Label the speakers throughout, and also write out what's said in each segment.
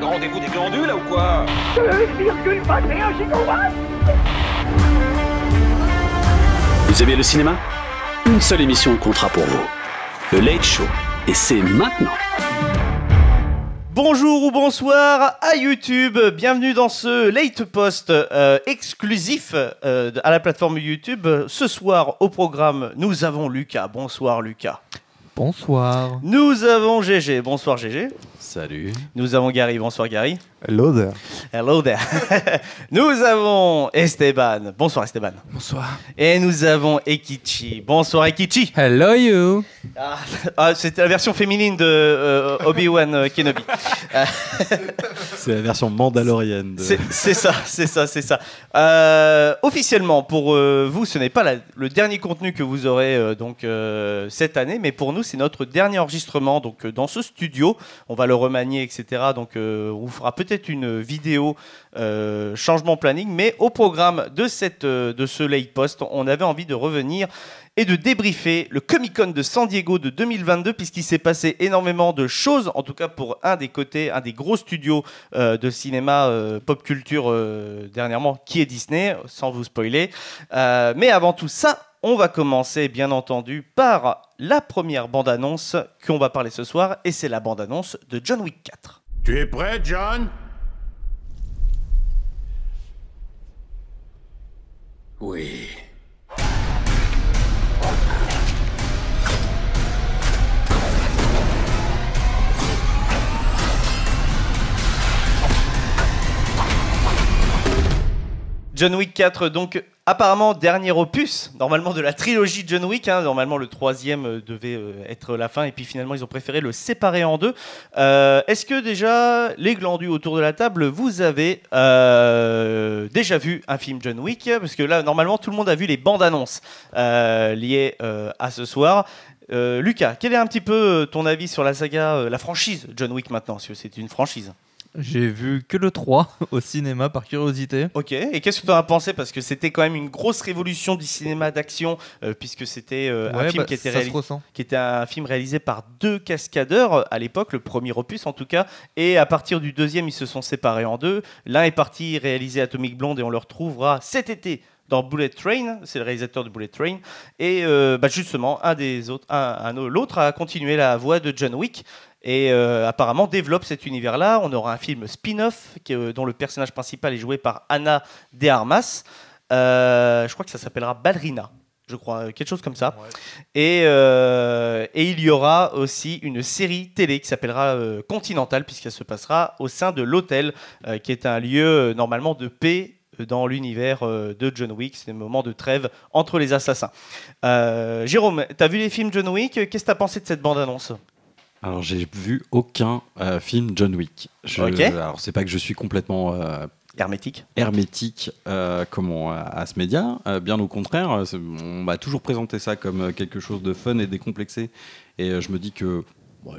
Speaker 1: rendez-vous des glandules, là, ou quoi?
Speaker 2: 2,21 gigawatts.
Speaker 3: Vous aimez le cinéma? Une seule émission comptera pour vous. Le Late Show. Et c'est maintenant.
Speaker 4: Bonjour ou bonsoir à YouTube, bienvenue dans ce Late Post exclusif à la plateforme YouTube. Ce soir au programme, nous avons Lucas. Bonsoir Lucas.
Speaker 5: Bonsoir.
Speaker 4: Nous avons GG. Bonsoir GG.
Speaker 5: Salut.
Speaker 4: Nous avons Gary. Bonsoir Gary.
Speaker 5: Hello there.
Speaker 4: Hello there. Nous avons Esteban. Bonsoir Esteban.
Speaker 5: Bonsoir.
Speaker 4: Et nous avons Ekichi. Bonsoir Ekichi.
Speaker 5: Hello you.
Speaker 4: C'était la version féminine de Obi-Wan Kenobi.
Speaker 5: C'est la version mandalorienne.
Speaker 4: C'est ça. Officiellement, pour vous, ce n'est pas le dernier contenu que vous aurez cette année, mais pour nous, c'est notre dernier enregistrement. Donc, dans ce studio, on va le remanier, etc. Donc, on vous fera peut-être une vidéo changement planning, mais au programme de ce Late Post, on avait envie de revenir et de débriefer le Comic-Con de San Diego de 2022, puisqu'il s'est passé énormément de choses, en tout cas pour un des gros studios de cinéma pop culture dernièrement, qui est Disney, sans vous spoiler. Mais avant tout ça, on va commencer bien entendu par la première bande-annonce qu'on va parler ce soir, et c'est la bande-annonce de John Wick 4.
Speaker 6: Tu es prêt, John?
Speaker 1: Oui.
Speaker 4: John Wick 4, donc apparemment dernier opus, normalement de la trilogie John Wick, normalement le troisième devait être la fin, et puis finalement ils ont préféré le séparer en deux. Est-ce que déjà, les glandus autour de la table, vous avez déjà vu un film John Wick? Parce que là, normalement, tout le monde a vu les bandes annonces liées à ce soir. Lucas, quel est un petit peu ton avis sur la saga, la franchise John Wick maintenant, parce que c'est une franchise?
Speaker 5: J'ai vu que le 3 au cinéma par curiosité.
Speaker 4: Ok, et qu'est-ce que tu en as pensé? Parce que c'était quand même une grosse révolution du cinéma d'action, puisque c'était un film qui était un film réalisé par deux cascadeurs à l'époque, le premier opus en tout cas, et à partir du deuxième, ils se sont séparés en deux. L'un est parti réaliser Atomic Blonde et on le retrouvera cet été dans Bullet Train, c'est le réalisateur de Bullet Train, et justement, l'autre a continué la voie de John Wick, et apparemment développe cet univers-là. On aura un film spin-off dont le personnage principal est joué par Ana de Armas. Je crois que ça s'appellera Ballerina, je crois, quelque chose comme ça. Ouais. Et il y aura aussi une série télé qui s'appellera Continental, puisqu'elle se passera au sein de l'hôtel, qui est un lieu normalement de paix dans l'univers de John Wick. C'est un moment de trêve entre les assassins. Jérôme, tu as vu les films John Wick? Qu'est-ce que tu as pensé de cette bande-annonce?
Speaker 7: Alors, j'ai vu aucun film John Wick.
Speaker 4: Ok.
Speaker 7: Alors, c'est pas que je suis complètement
Speaker 4: hermétique
Speaker 7: à ce média. Bien au contraire, on m'a toujours présenté ça comme quelque chose de fun et décomplexé. Et je me dis que,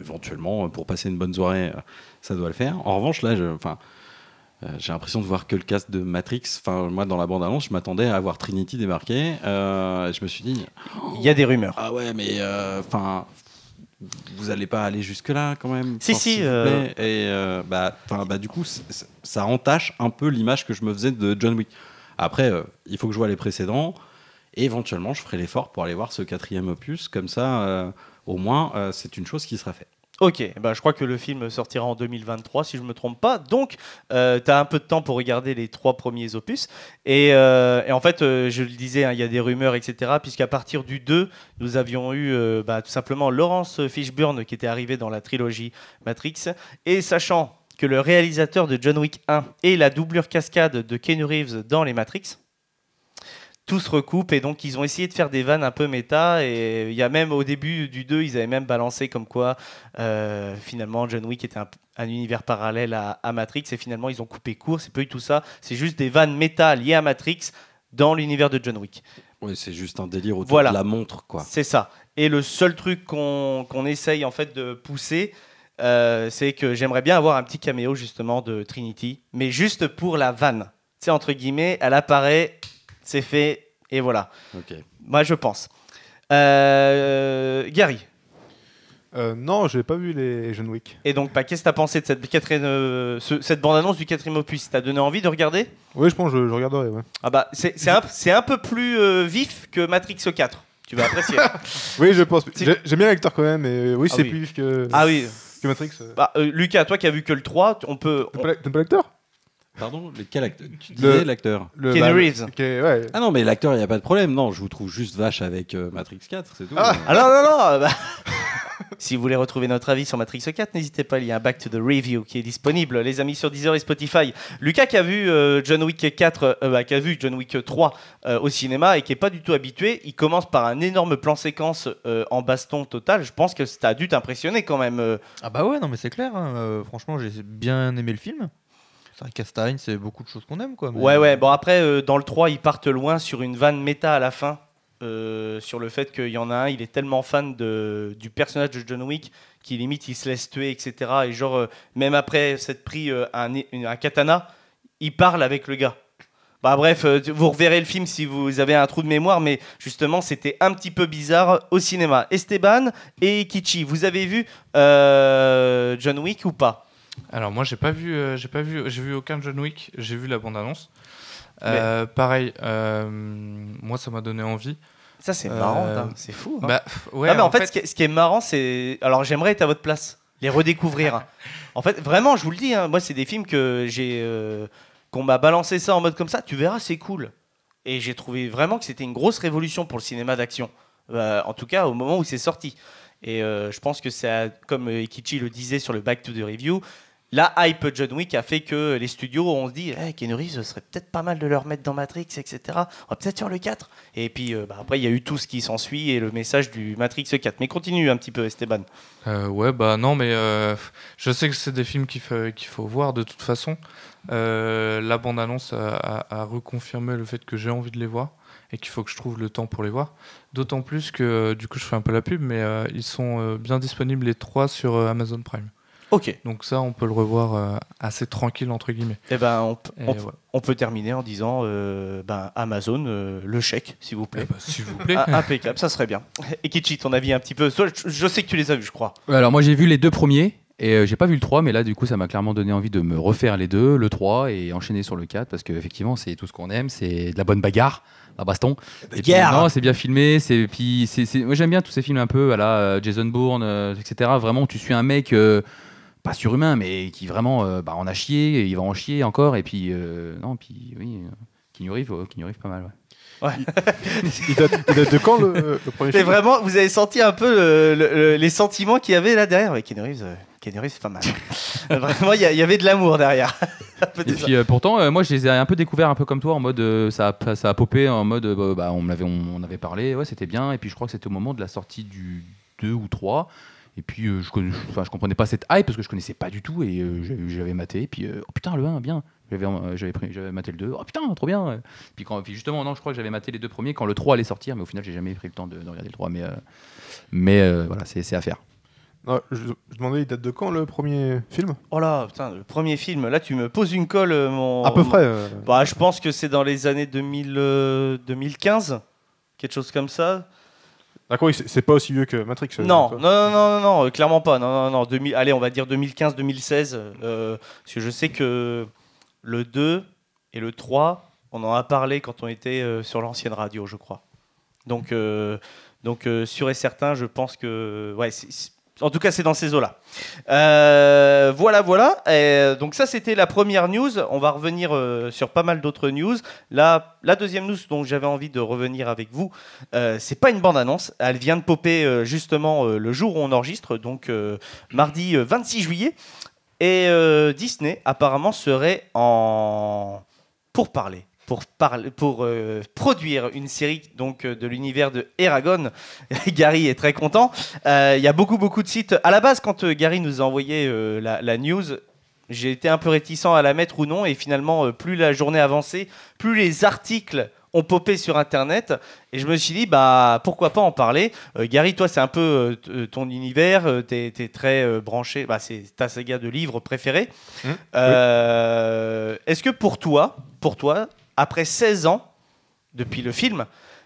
Speaker 7: éventuellement, pour passer une bonne soirée, ça doit le faire. En revanche, là, j'ai l'impression de voir que le cast de Matrix. Enfin, moi, dans la bande-annonce, je m'attendais à voir Trinity débarquer. Je me suis dit...
Speaker 4: Il y a des rumeurs.
Speaker 7: Ah ouais, mais... vous allez pas aller jusque là quand même.
Speaker 4: Si.
Speaker 7: S'il vous plaît. Et du coup, ça entache un peu l'image que je me faisais de John Wick. Après, il faut que je voie les précédents et éventuellement, je ferai l'effort pour aller voir ce 4e opus. Comme ça, au moins, c'est une chose qui sera faite.
Speaker 4: Ok, je crois que le film sortira en 2023 si je ne me trompe pas, donc tu as un peu de temps pour regarder les 3 premiers opus, et en fait je le disais, il y a des rumeurs, etc., puisqu'à partir du 2 nous avions eu tout simplement Lawrence Fishburne qui était arrivé dans la trilogie Matrix, et sachant que le réalisateur de John Wick 1 est la doublure cascade de Keanu Reeves dans les Matrix, tout se recoupe, et donc ils ont essayé de faire des vannes un peu méta, et il y a même au début du 2 ils avaient même balancé comme quoi finalement John Wick était un univers parallèle à Matrix, et finalement ils ont coupé court, c'est pas du tout ça, c'est juste des vannes méta liées à Matrix dans l'univers de John Wick.
Speaker 7: Oui, c'est juste un délire autour de la montre, quoi.
Speaker 4: C'est ça, et le seul truc qu'on essaye en fait de pousser, c'est que j'aimerais bien avoir un petit caméo justement de Trinity, mais juste pour la vanne, tu sais, entre guillemets, elle apparaît, c'est fait, et voilà.
Speaker 7: Ok.
Speaker 4: Moi, je pense. Gary.
Speaker 6: Non, j'ai pas vu les John Wick.
Speaker 4: Et donc, qu'est-ce que t'as pensé de cette bande-annonce du 4e opus? T'as donné envie de regarder?
Speaker 6: Oui, je pense que je regarderai. Ouais.
Speaker 4: Ah bah, c'est un peu plus vif que Matrix 4. Tu vas apprécier.
Speaker 6: Oui, je pense. J'aime bien l'acteur quand même, mais oui, c'est plus vif que Matrix.
Speaker 4: Bah, Lucas, toi qui as vu que le 3, on peut...
Speaker 6: T'aimes pas l'acteur?
Speaker 7: Pardon, quel acteur? Tu disais l'acteur
Speaker 4: Keanu Reeves.
Speaker 6: Ouais.
Speaker 7: Ah non, mais l'acteur, il n'y a pas de problème. Non, je vous trouve juste vache avec Matrix 4, c'est tout.
Speaker 4: Ah non. Bah... Si vous voulez retrouver notre avis sur Matrix 4, n'hésitez pas, il y a un Back to the Review qui est disponible, les amis, sur Deezer et Spotify. Lucas qui a vu John Wick 4, qui a vu John Wick 3 au cinéma et qui n'est pas du tout habitué, il commence par un énorme plan séquence en baston total. Je pense que ça a dû t'impressionner quand même.
Speaker 5: Ah bah ouais, non mais c'est clair, hein. Franchement j'ai bien aimé le film. C'est un Castagne, c'est beaucoup de choses qu'on aime quoi. Mais...
Speaker 4: Ouais, bon après dans le 3 ils partent loin sur une vanne méta à la fin. Sur le fait qu'il y en a un, il est tellement fan du personnage de John Wick qu'il limite il se laisse tuer, etc. Et genre même après s'être pris un katana, il parle avec le gars. Bah bref, vous reverrez le film si vous avez un trou de mémoire, mais justement c'était un petit peu bizarre au cinéma. Esteban et Kichi, vous avez vu John Wick ou pas?
Speaker 8: Alors moi j'ai vu aucun John Wick, j'ai vu la bande-annonce. Pareil, moi ça m'a donné envie.
Speaker 4: Ça c'est marrant, c'est fou. Hein.
Speaker 8: Bah, ouais,
Speaker 4: non, mais en fait, ce qui est marrant, c'est... Alors j'aimerais être à votre place, les redécouvrir. En fait, vraiment, je vous le dis, hein, moi c'est des films que qu'on m'a balancé ça en mode comme ça, tu verras, c'est cool. Et j'ai trouvé vraiment que c'était une grosse révolution pour le cinéma d'action. En tout cas, au moment où c'est sorti. Et je pense que c'est, comme Kichi le disait sur le Back to the Review, la hype John Wick a fait que les studios ont se dit Keanu Reeves, ce serait peut-être pas mal de le remettre dans Matrix, etc. On va peut-être faire le 4. Et puis après, il y a eu tout ce qui s'ensuit et le message du Matrix 4. Mais continue un petit peu, Esteban.
Speaker 8: Ouais, bah non, mais je sais que c'est des films qu'il faut voir de toute façon. La bande-annonce a reconfirmé le fait que j'ai envie de les voir et qu'il faut que je trouve le temps pour les voir. D'autant plus que, du coup, je fais un peu la pub, mais ils sont bien disponibles les 3 sur Amazon Prime.
Speaker 4: Ok.
Speaker 8: Donc ça, on peut le revoir assez tranquille, entre guillemets.
Speaker 4: Eh ben, on peut terminer en disant Amazon, le chèque, s'il vous plaît.
Speaker 8: Eh ben, s'il vous plaît.
Speaker 4: Impeccable, ça serait bien. Et Kichi, ton avis un petit peu? Je sais que tu les as vus, je crois.
Speaker 9: Alors moi, j'ai vu les 2 premiers. Et j'ai pas vu le 3, mais là, du coup, ça m'a clairement donné envie de me refaire les 2, le 3, et enchaîner sur le 4, parce qu'effectivement, c'est tout ce qu'on aime, c'est de la bonne bagarre, la baston. Et puis, non, c'est bien filmé, moi j'aime bien tous ces films un peu à la Jason Bourne, etc. Vraiment, tu suis un mec, pas surhumain, mais qui vraiment en a chié, il va en chier encore, et puis, Keanu Reeves, pas mal, ouais.
Speaker 4: Ouais.
Speaker 6: il date de quand le premier film?
Speaker 4: Vraiment, vous avez senti un peu les sentiments qu'il y avait là derrière. Ouais, Keanu Reeves, c'est pas mal. Vraiment, il y avait de l'amour derrière.
Speaker 9: Et puis pourtant, moi, je les ai un peu découverts un peu comme toi, en mode ça a popé, en mode on avait parlé, ouais, c'était bien. Et puis je crois que c'était au moment de la sortie du 2 ou 3. Et puis je comprenais pas cette hype parce que je connaissais pas du tout et j'avais maté. Et puis oh putain, le 1, bien. J'avais maté le 2, oh putain, trop bien. Puis justement, non, je crois que j'avais maté les 2 premiers quand le 3 allait sortir, mais au final, j'ai jamais pris le temps de regarder le 3. Mais voilà, c'est à faire.
Speaker 6: Non, je demandais, il date de quand le premier film?
Speaker 4: Oh là, putain, le premier film, là tu me poses une colle.
Speaker 6: À peu près.
Speaker 4: Je pense que c'est dans les années 2015, quelque chose comme ça.
Speaker 6: D'accord, c'est pas aussi vieux que Matrix.
Speaker 4: Non, clairement pas. Non. Allez, on va dire 2015-2016. Parce que je sais que le 2 et le 3, on en a parlé quand on était sur l'ancienne radio, je crois. Donc sûr et certain, je pense que... Ouais, en tout cas, c'est dans ces eaux-là. Voilà. Donc ça, c'était la première news. On va revenir sur pas mal d'autres news. La deuxième news dont j'avais envie de revenir avec vous, c'est pas une bande-annonce. Elle vient de popper justement le jour où on enregistre, donc mardi 26 juillet. Et Disney, apparemment, serait en pourparlers pour produire une série donc, de l'univers de Eragon. Gary est très content. Il y a beaucoup de sites. À la base, quand Gary nous a envoyé la news, j'ai été un peu réticent à la mettre ou non. Et finalement, plus la journée avançait, plus les articles ont popé sur Internet. Et je me suis dit, pourquoi pas en parler. Gary, toi, c'est un peu ton univers. T'es très branché. C'est ta saga de livres préférée.
Speaker 6: Oui.
Speaker 4: Est-ce que pour toi, après 16 ans, depuis le film,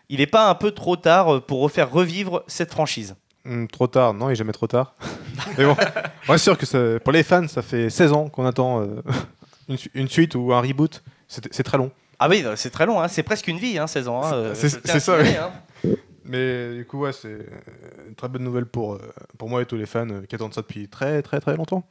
Speaker 4: il n'est pas un peu trop tard pour refaire revivre cette franchise?
Speaker 6: Trop tard, non, il n'est jamais trop tard. Mais bon, on est sûr que pour les fans, ça fait 16 ans qu'on attend une suite ou un reboot. C'est très long.
Speaker 4: Ah oui, c'est très long, hein. C'est presque une vie, 16 ans.
Speaker 6: C'est ça, oui. Mais du coup, ouais, c'est une très bonne nouvelle pour moi et tous les fans qui attendent ça depuis très très très longtemps.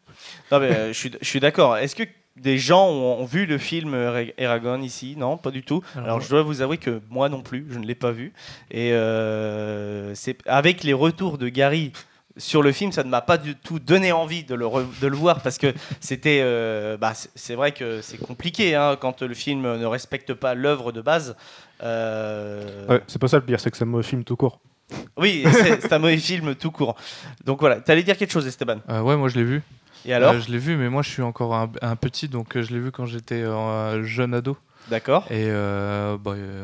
Speaker 4: Non, mais je suis d'accord. Est-ce que des gens ont vu le film Eragon ici? Non, pas du tout. Alors je dois vous avouer que moi non plus, je ne l'ai pas vu. Et c'est avec les retours de Gary sur le film, ça ne m'a pas du tout donné envie de le voir parce que c'était, c'est vrai que c'est compliqué quand le film ne respecte pas l'œuvre de base.
Speaker 6: Ouais, c'est pas ça le pire, c'est que c'est un mauvais film tout court.
Speaker 4: Oui, c'est un mauvais film tout court. Donc voilà, t'allais dire quelque chose, Esteban?
Speaker 8: Ouais, moi je l'ai vu.
Speaker 4: Et alors?
Speaker 8: Je l'ai vu, mais moi je suis encore un petit, donc je l'ai vu quand j'étais jeune ado.
Speaker 4: D'accord.
Speaker 8: Et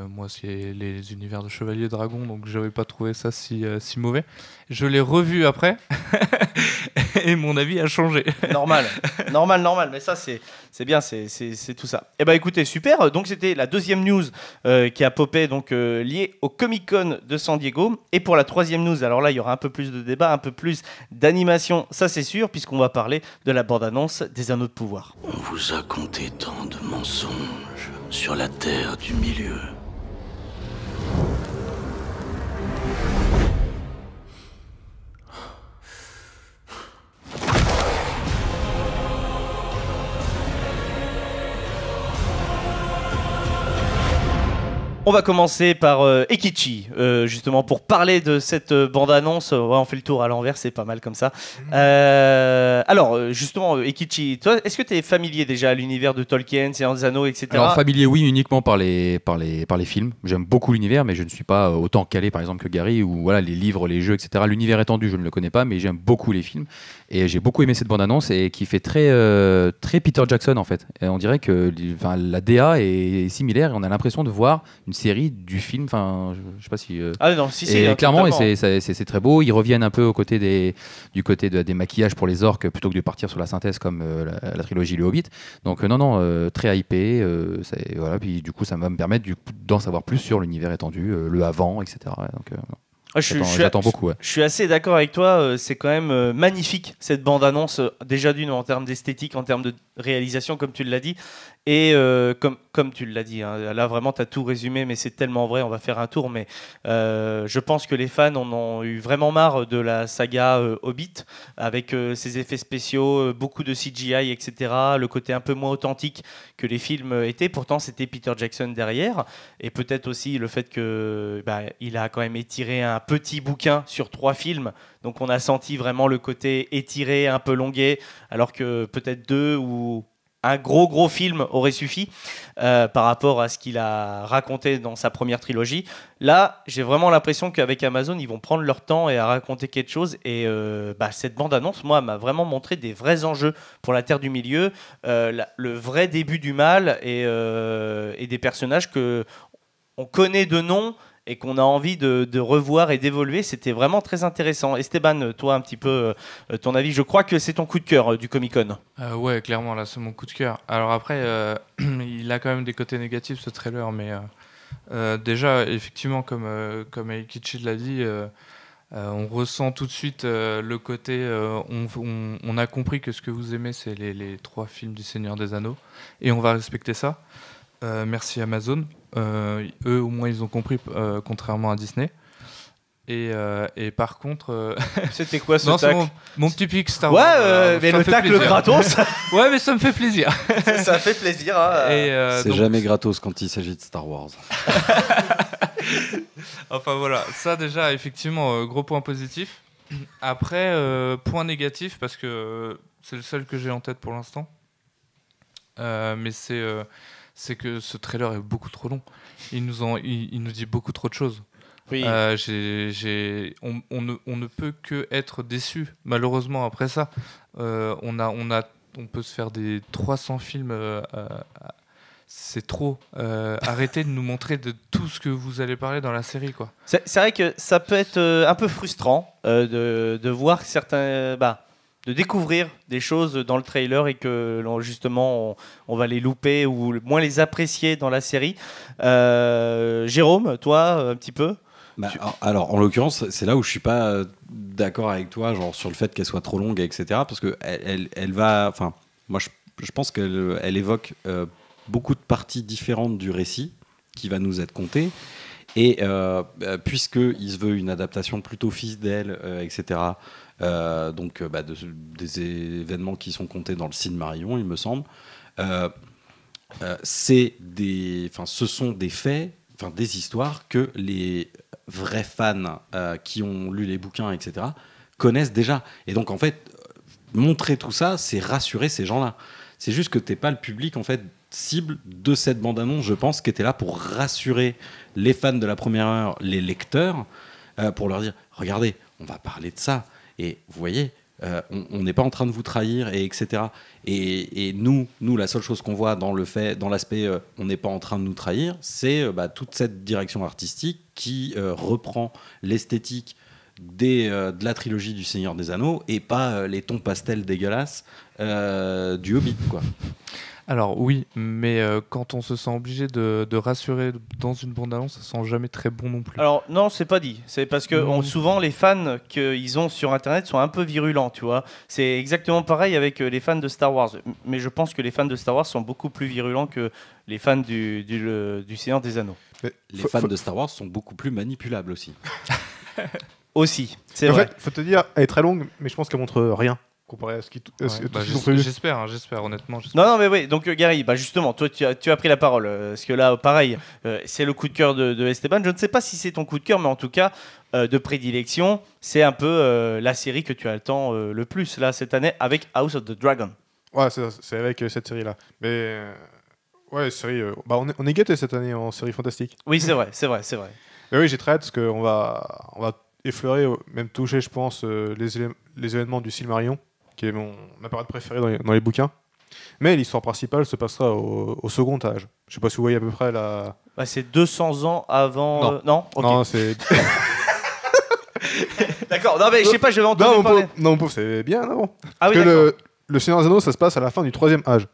Speaker 8: moi, c'est les univers de Chevalier Dragon, donc j'avais pas trouvé ça si mauvais. Je l'ai revu après, et mon avis a changé.
Speaker 4: Normal, mais ça c'est bien, c'est tout ça. Et bah écoutez, super, donc c'était la deuxième news qui a popé, donc liée au Comic-Con de San Diego. Et pour la troisième news, alors là il y aura un peu plus de débat, un peu plus d'animation, ça c'est sûr, puisqu'on va parler de la bande-annonce des Anneaux de Pouvoir.
Speaker 3: On vous a conté tant de mensonges sur la terre du milieu.
Speaker 4: On va commencer par Ekichi, justement pour parler de cette bande-annonce. Ouais, on fait le tour à l'envers, c'est pas mal comme ça. Alors, justement, Ekichi, toi, est-ce que tu es familier déjà à l'univers de Tolkien, Seigneur des Anneaux, etc.
Speaker 9: Alors, familier, oui, uniquement par les films. J'aime beaucoup l'univers, mais je ne suis pas autant calé, par exemple, que Gary, ou voilà, les livres, les jeux, etc. L'univers étendu, je ne le connais pas, mais j'aime beaucoup les films. Et j'ai beaucoup aimé cette bande-annonce et qui fait très Peter Jackson, en fait. Et on dirait que la DA est similaire et on a l'impression de voir une série du film, enfin je sais pas si
Speaker 4: ah non, si,
Speaker 9: et clairement et c'est très beau. Ils reviennent un peu du côté des maquillages pour les orques plutôt que de partir sur la synthèse comme la trilogie Le Hobbit. Donc très hypé, voilà, puis du coup ça va me permettre d'en savoir plus sur l'univers étendu, le avant, etc. Donc j'attends beaucoup. Ouais.
Speaker 4: Je suis assez d'accord avec toi, c'est quand même magnifique cette bande-annonce, déjà d'une en termes d'esthétique, en termes de réalisation comme tu l'as dit, et comme tu l'as dit, là vraiment tu as tout résumé, mais c'est tellement vrai, on va faire un tour, mais je pense que les fans en ont eu vraiment marre de la saga Hobbit, avec ses effets spéciaux, beaucoup de CGI, etc., le côté un peu moins authentique que les films étaient, pourtant c'était Peter Jackson derrière, et peut-être aussi le fait que il a quand même étiré un petit bouquin sur 3 films, donc on a senti vraiment le côté étiré, un peu longué, alors que peut-être 2 ou un gros film aurait suffi par rapport à ce qu'il a raconté dans sa première trilogie. Là, j'ai vraiment l'impression qu'avec Amazon, ils vont prendre leur temps et à raconter quelque chose. Et cette bande-annonce, moi, m'a vraiment montré des vrais enjeux pour la Terre du Milieu, le vrai début du mal et des personnages que on connaît de nom et qu'on a envie de revoir et d'évoluer. C'était vraiment très intéressant. Esteban, toi, un petit peu ton avis. Je crois que c'est ton coup de cœur du Comic-Con.
Speaker 8: Ouais, clairement, là, c'est mon coup de cœur. Alors après, il a quand même des côtés négatifs, ce trailer, mais déjà, effectivement, comme Eikichi l'a dit, on ressent tout de suite le côté... on a compris que ce que vous aimez, c'est les 3 films du Seigneur des Anneaux, et on va respecter ça. Merci Amazon. Eux au moins ils ont compris, contrairement à Disney. Et par contre
Speaker 4: c'était quoi ce tacle?
Speaker 8: mon petit pic Star Wars.
Speaker 4: Ouais, mais le tacle gratos.
Speaker 8: Ouais, mais ça me fait plaisir.
Speaker 4: Ça fait plaisir.
Speaker 7: C'est jamais gratos quand il s'agit de Star Wars.
Speaker 8: Enfin voilà, ça déjà effectivement gros point positif. Après point négatif parce que c'est le seul que j'ai en tête pour l'instant. Mais c'est que ce trailer est beaucoup trop long. Il nous dit beaucoup trop de choses.
Speaker 4: Oui.
Speaker 8: On ne peut que être déçu, malheureusement, après ça. On peut se faire des 300 films. C'est trop. Arrêtez de nous montrer de tout ce que vous allez parler dans la série, quoi.
Speaker 4: C'est vrai que ça peut être un peu frustrant de voir certains... de découvrir des choses dans le trailer et que justement on va les louper ou moins les apprécier dans la série. Jérôme, toi, un petit peu
Speaker 7: alors en l'occurrence, c'est là où je suis pas d'accord avec toi, genre sur le fait qu'elle soit trop longue, etc. Parce que elle va, enfin, moi je pense qu'elle évoque beaucoup de parties différentes du récit qui va nous être conté. Et puisqu'il se veut une adaptation plutôt fidèle, etc., donc des événements qui sont contés dans le Silmarillion, il me semble, ce sont des faits, des histoires que les vrais fans qui ont lu les bouquins, etc., connaissent déjà. Et donc, en fait, montrer tout ça, c'est rassurer ces gens-là. C'est juste que t'es pas le public, en fait, cible de cette bande-annonce, je pense, qui était là pour rassurer les fans de la première heure, les lecteurs, pour leur dire, regardez, on va parler de ça. Et vous voyez, on n'est pas en train de vous trahir, et etc. Et nous, la seule chose qu'on voit dans l'aspect on n'est pas en train de nous trahir, c'est toute cette direction artistique qui reprend l'esthétique de la trilogie du Seigneur des Anneaux et pas les tons pastels dégueulasses du Hobbit, quoi.
Speaker 8: Alors oui, mais quand on se sent obligé de rassurer dans une bande-annonce, ça sent jamais très bon non plus.
Speaker 4: Alors non, c'est pas dit. C'est parce que souvent les fans qu'ils ont sur Internet sont un peu virulents, tu vois. C'est exactement pareil avec les fans de Star Wars. Mais je pense que les fans de Star Wars sont beaucoup plus virulents que les fans du Seigneur des Anneaux.
Speaker 7: Les fans de Star Wars sont beaucoup plus manipulables aussi.
Speaker 4: Aussi, c'est vrai.
Speaker 6: En fait, faut te dire, elle est très longue, mais je pense qu'elle montre rien. Comparé à ce qu'ils ont prévu.
Speaker 8: J'espère, honnêtement. J'espère.
Speaker 4: Non, mais oui. Donc, Gary, justement, toi, tu as pris la parole. Parce que là, pareil, c'est le coup de cœur de Esteban. Je ne sais pas si c'est ton coup de cœur, mais en tout cas, de prédilection, c'est un peu la série que tu attends le plus, là, cette année, avec House of the Dragon.
Speaker 6: Ouais, c'est avec cette série-là. Mais, ouais, série. On est gâtés cette année en série fantastique.
Speaker 4: Oui, c'est vrai.
Speaker 6: Mais oui, j'ai très hâte, parce qu'on va effleurer, même toucher, je pense, les événements du Silmarillion, qui est ma période préférée dans les bouquins. Mais l'histoire principale se passera au second âge. Je sais pas si vous voyez à peu près la...
Speaker 4: c'est 200 ans avant... Non, okay.
Speaker 6: Non, c'est...
Speaker 4: D'accord, non mais je sais pas, je vais entendre parler.
Speaker 6: Non, mon pauvre, c'est bien avant.
Speaker 4: Ah oui,
Speaker 6: parce
Speaker 4: d'accord.
Speaker 6: que le Seigneur des Anneaux, ça se passe à la fin du 3e âge.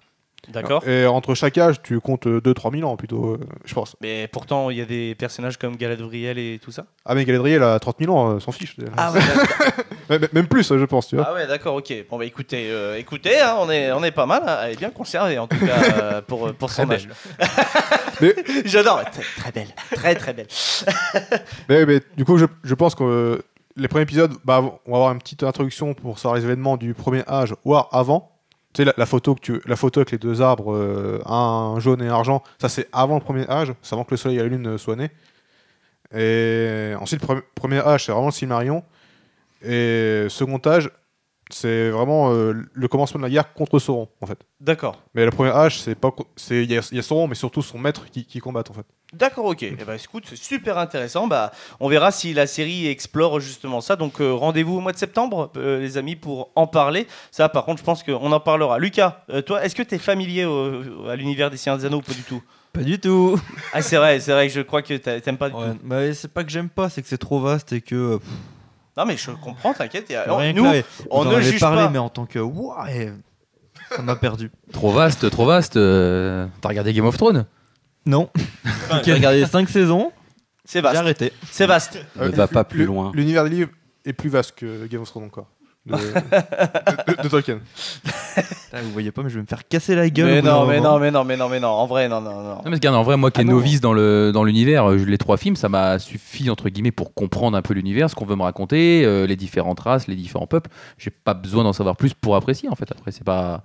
Speaker 4: D'accord.
Speaker 6: Et entre chaque âge, tu comptes 2-3 000 ans plutôt, je pense.
Speaker 4: Mais pourtant, il y a des personnages comme Galadriel et tout ça.
Speaker 6: Ah, mais Galadriel a 30 000 ans, s'en fiche.
Speaker 4: Ah ouais, d'accord.
Speaker 6: Même plus, je pense, tu vois.
Speaker 4: Ah ouais, d'accord, ok. Bon, écoutez, hein, on est pas mal. Hein. Elle est bien conservée, en tout cas, pour son âge.
Speaker 6: Mais...
Speaker 4: J'adore. Très belle. Très belle.
Speaker 6: mais du coup, je pense que les premiers épisodes, on va avoir une petite introduction pour savoir les événements du premier âge, voire avant. Tu sais, la photo avec les deux arbres, un jaune et un argent, ça c'est avant le premier âge, c'est avant que le soleil et la lune soient nés. Et ensuite, le premier âge, c'est vraiment le Silmarillion. Et second âge, c'est vraiment le commencement de la guerre contre Sauron, en fait.
Speaker 4: D'accord. Mais
Speaker 6: le premier âge, il y a Sauron, mais surtout son maître qui combattent, en fait.
Speaker 4: D'accord, ok. Écoute, c'est super intéressant. On verra si la série explore justement ça. Donc, rendez-vous au mois de septembre, les amis, pour en parler. Ça, par contre, je pense qu'on en parlera. Lucas, toi, est-ce que tu es familier à l'univers des Seigneurs des Anneaux ou pas du tout ?
Speaker 5: Pas du tout.
Speaker 4: Ah, c'est vrai que je crois que t'aimes pas du tout.
Speaker 5: Bah, c'est pas que j'aime pas, c'est que c'est trop vaste et que...
Speaker 4: Non, mais je comprends, t'inquiète.
Speaker 5: Nous,
Speaker 4: on ne juge pas.
Speaker 5: Mais en tant que... ça m'a perdu.
Speaker 9: Trop vaste. T'as regardé Game of Thrones ?
Speaker 5: Non. J'ai regardé 5 saisons.
Speaker 4: C'est vaste.
Speaker 5: J'ai arrêté.
Speaker 4: C'est vaste.
Speaker 7: Ne va pas plus loin.
Speaker 6: L'univers des livres est plus vaste que Game of Thrones encore. De Tolkien.
Speaker 5: Vous voyez pas, mais je vais me faire casser la gueule.
Speaker 4: Mais non. En vrai, non.
Speaker 9: Non, mais regarde, en vrai, moi qui est novice dans l'univers, les 3 films, ça m'a suffi, entre guillemets, pour comprendre un peu l'univers, ce qu'on veut me raconter, les différentes races, les différents peuples. J'ai pas besoin d'en savoir plus pour apprécier, en fait. Après, c'est pas...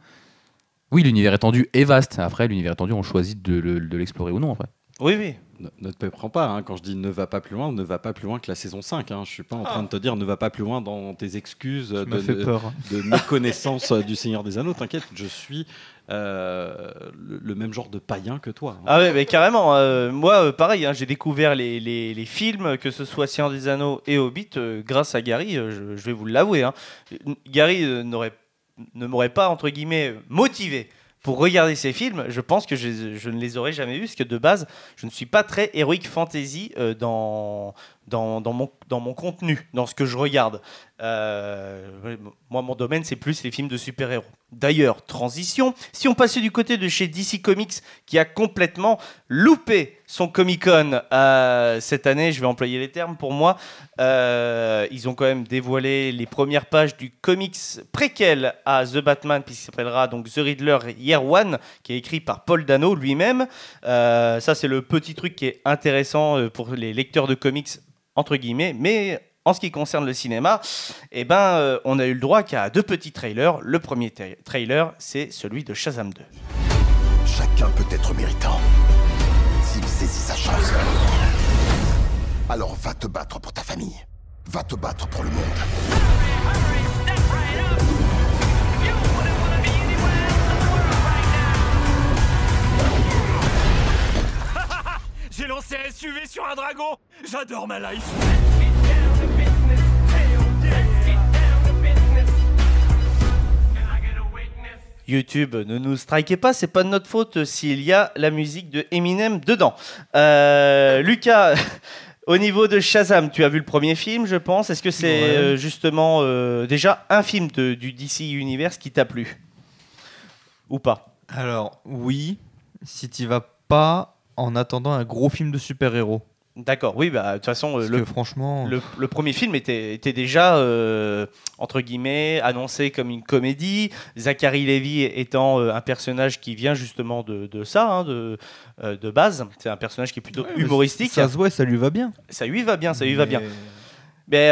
Speaker 9: Oui, l'univers étendu est vaste. Après, l'univers étendu, on choisit de l'explorer ou non, après.
Speaker 4: Oui.
Speaker 7: Ne te méprends pas, hein. Quand je dis ne va pas plus loin, ne va pas plus loin que la saison 5. Hein. Je suis pas en train de te dire ne va pas plus loin dans tes excuses de méconnaissance du Seigneur des Anneaux. T'inquiète, je suis le même genre de païen que toi. Hein.
Speaker 4: Ah ouais, mais carrément. Moi, pareil, hein, j'ai découvert les films, que ce soit Seigneur des Anneaux et Hobbit, grâce à Gary, je vais vous l'avouer. Hein. Gary ne m'aurait pas, entre guillemets, motivé pour regarder ces films. Je pense que je ne les aurais jamais vus, parce que de base, je ne suis pas très heroic fantasy dans mon contenu, dans ce que je regarde. Moi, mon domaine, c'est plus les films de super-héros. D'ailleurs, transition, si on passait du côté de chez DC Comics qui a complètement loupé son Comic-Con cette année, je vais employer les termes pour moi, ils ont quand même dévoilé les premières pages du comics préquel à The Batman, puisqu'il s'appellera donc The Riddler Year One, qui est écrit par Paul Dano lui-même. Ça, c'est le petit truc qui est intéressant pour les lecteurs de comics, entre guillemets, mais... En ce qui concerne le cinéma, on a eu le droit qu'à 2 petits trailers. Le premier trailer, c'est celui de Shazam 2.
Speaker 10: Chacun peut être méritant s'il saisit sa chance. Alors va te battre pour ta famille. Va te battre pour le monde.
Speaker 2: J'ai lancé un SUV sur un dragon. J'adore ma life.
Speaker 4: YouTube, ne nous strikez pas, c'est pas de notre faute s'il y a la musique de Eminem dedans. Lucas, au niveau de Shazam, tu as vu le premier film, je pense. Est-ce que c'est justement déjà un film du DC Universe qui t'a plu? Ou pas?
Speaker 5: Alors, oui, si tu vas pas en attendant un gros film de super-héros.
Speaker 4: D'accord, oui, bah de toute façon,
Speaker 5: franchement,
Speaker 4: le premier film était déjà entre guillemets annoncé comme une comédie. Zachary Levi étant un personnage qui vient justement de ça, de base. C'est un personnage qui est plutôt humoristique.
Speaker 5: Ça se voit, ça lui va bien.
Speaker 4: Ça lui va bien. Mais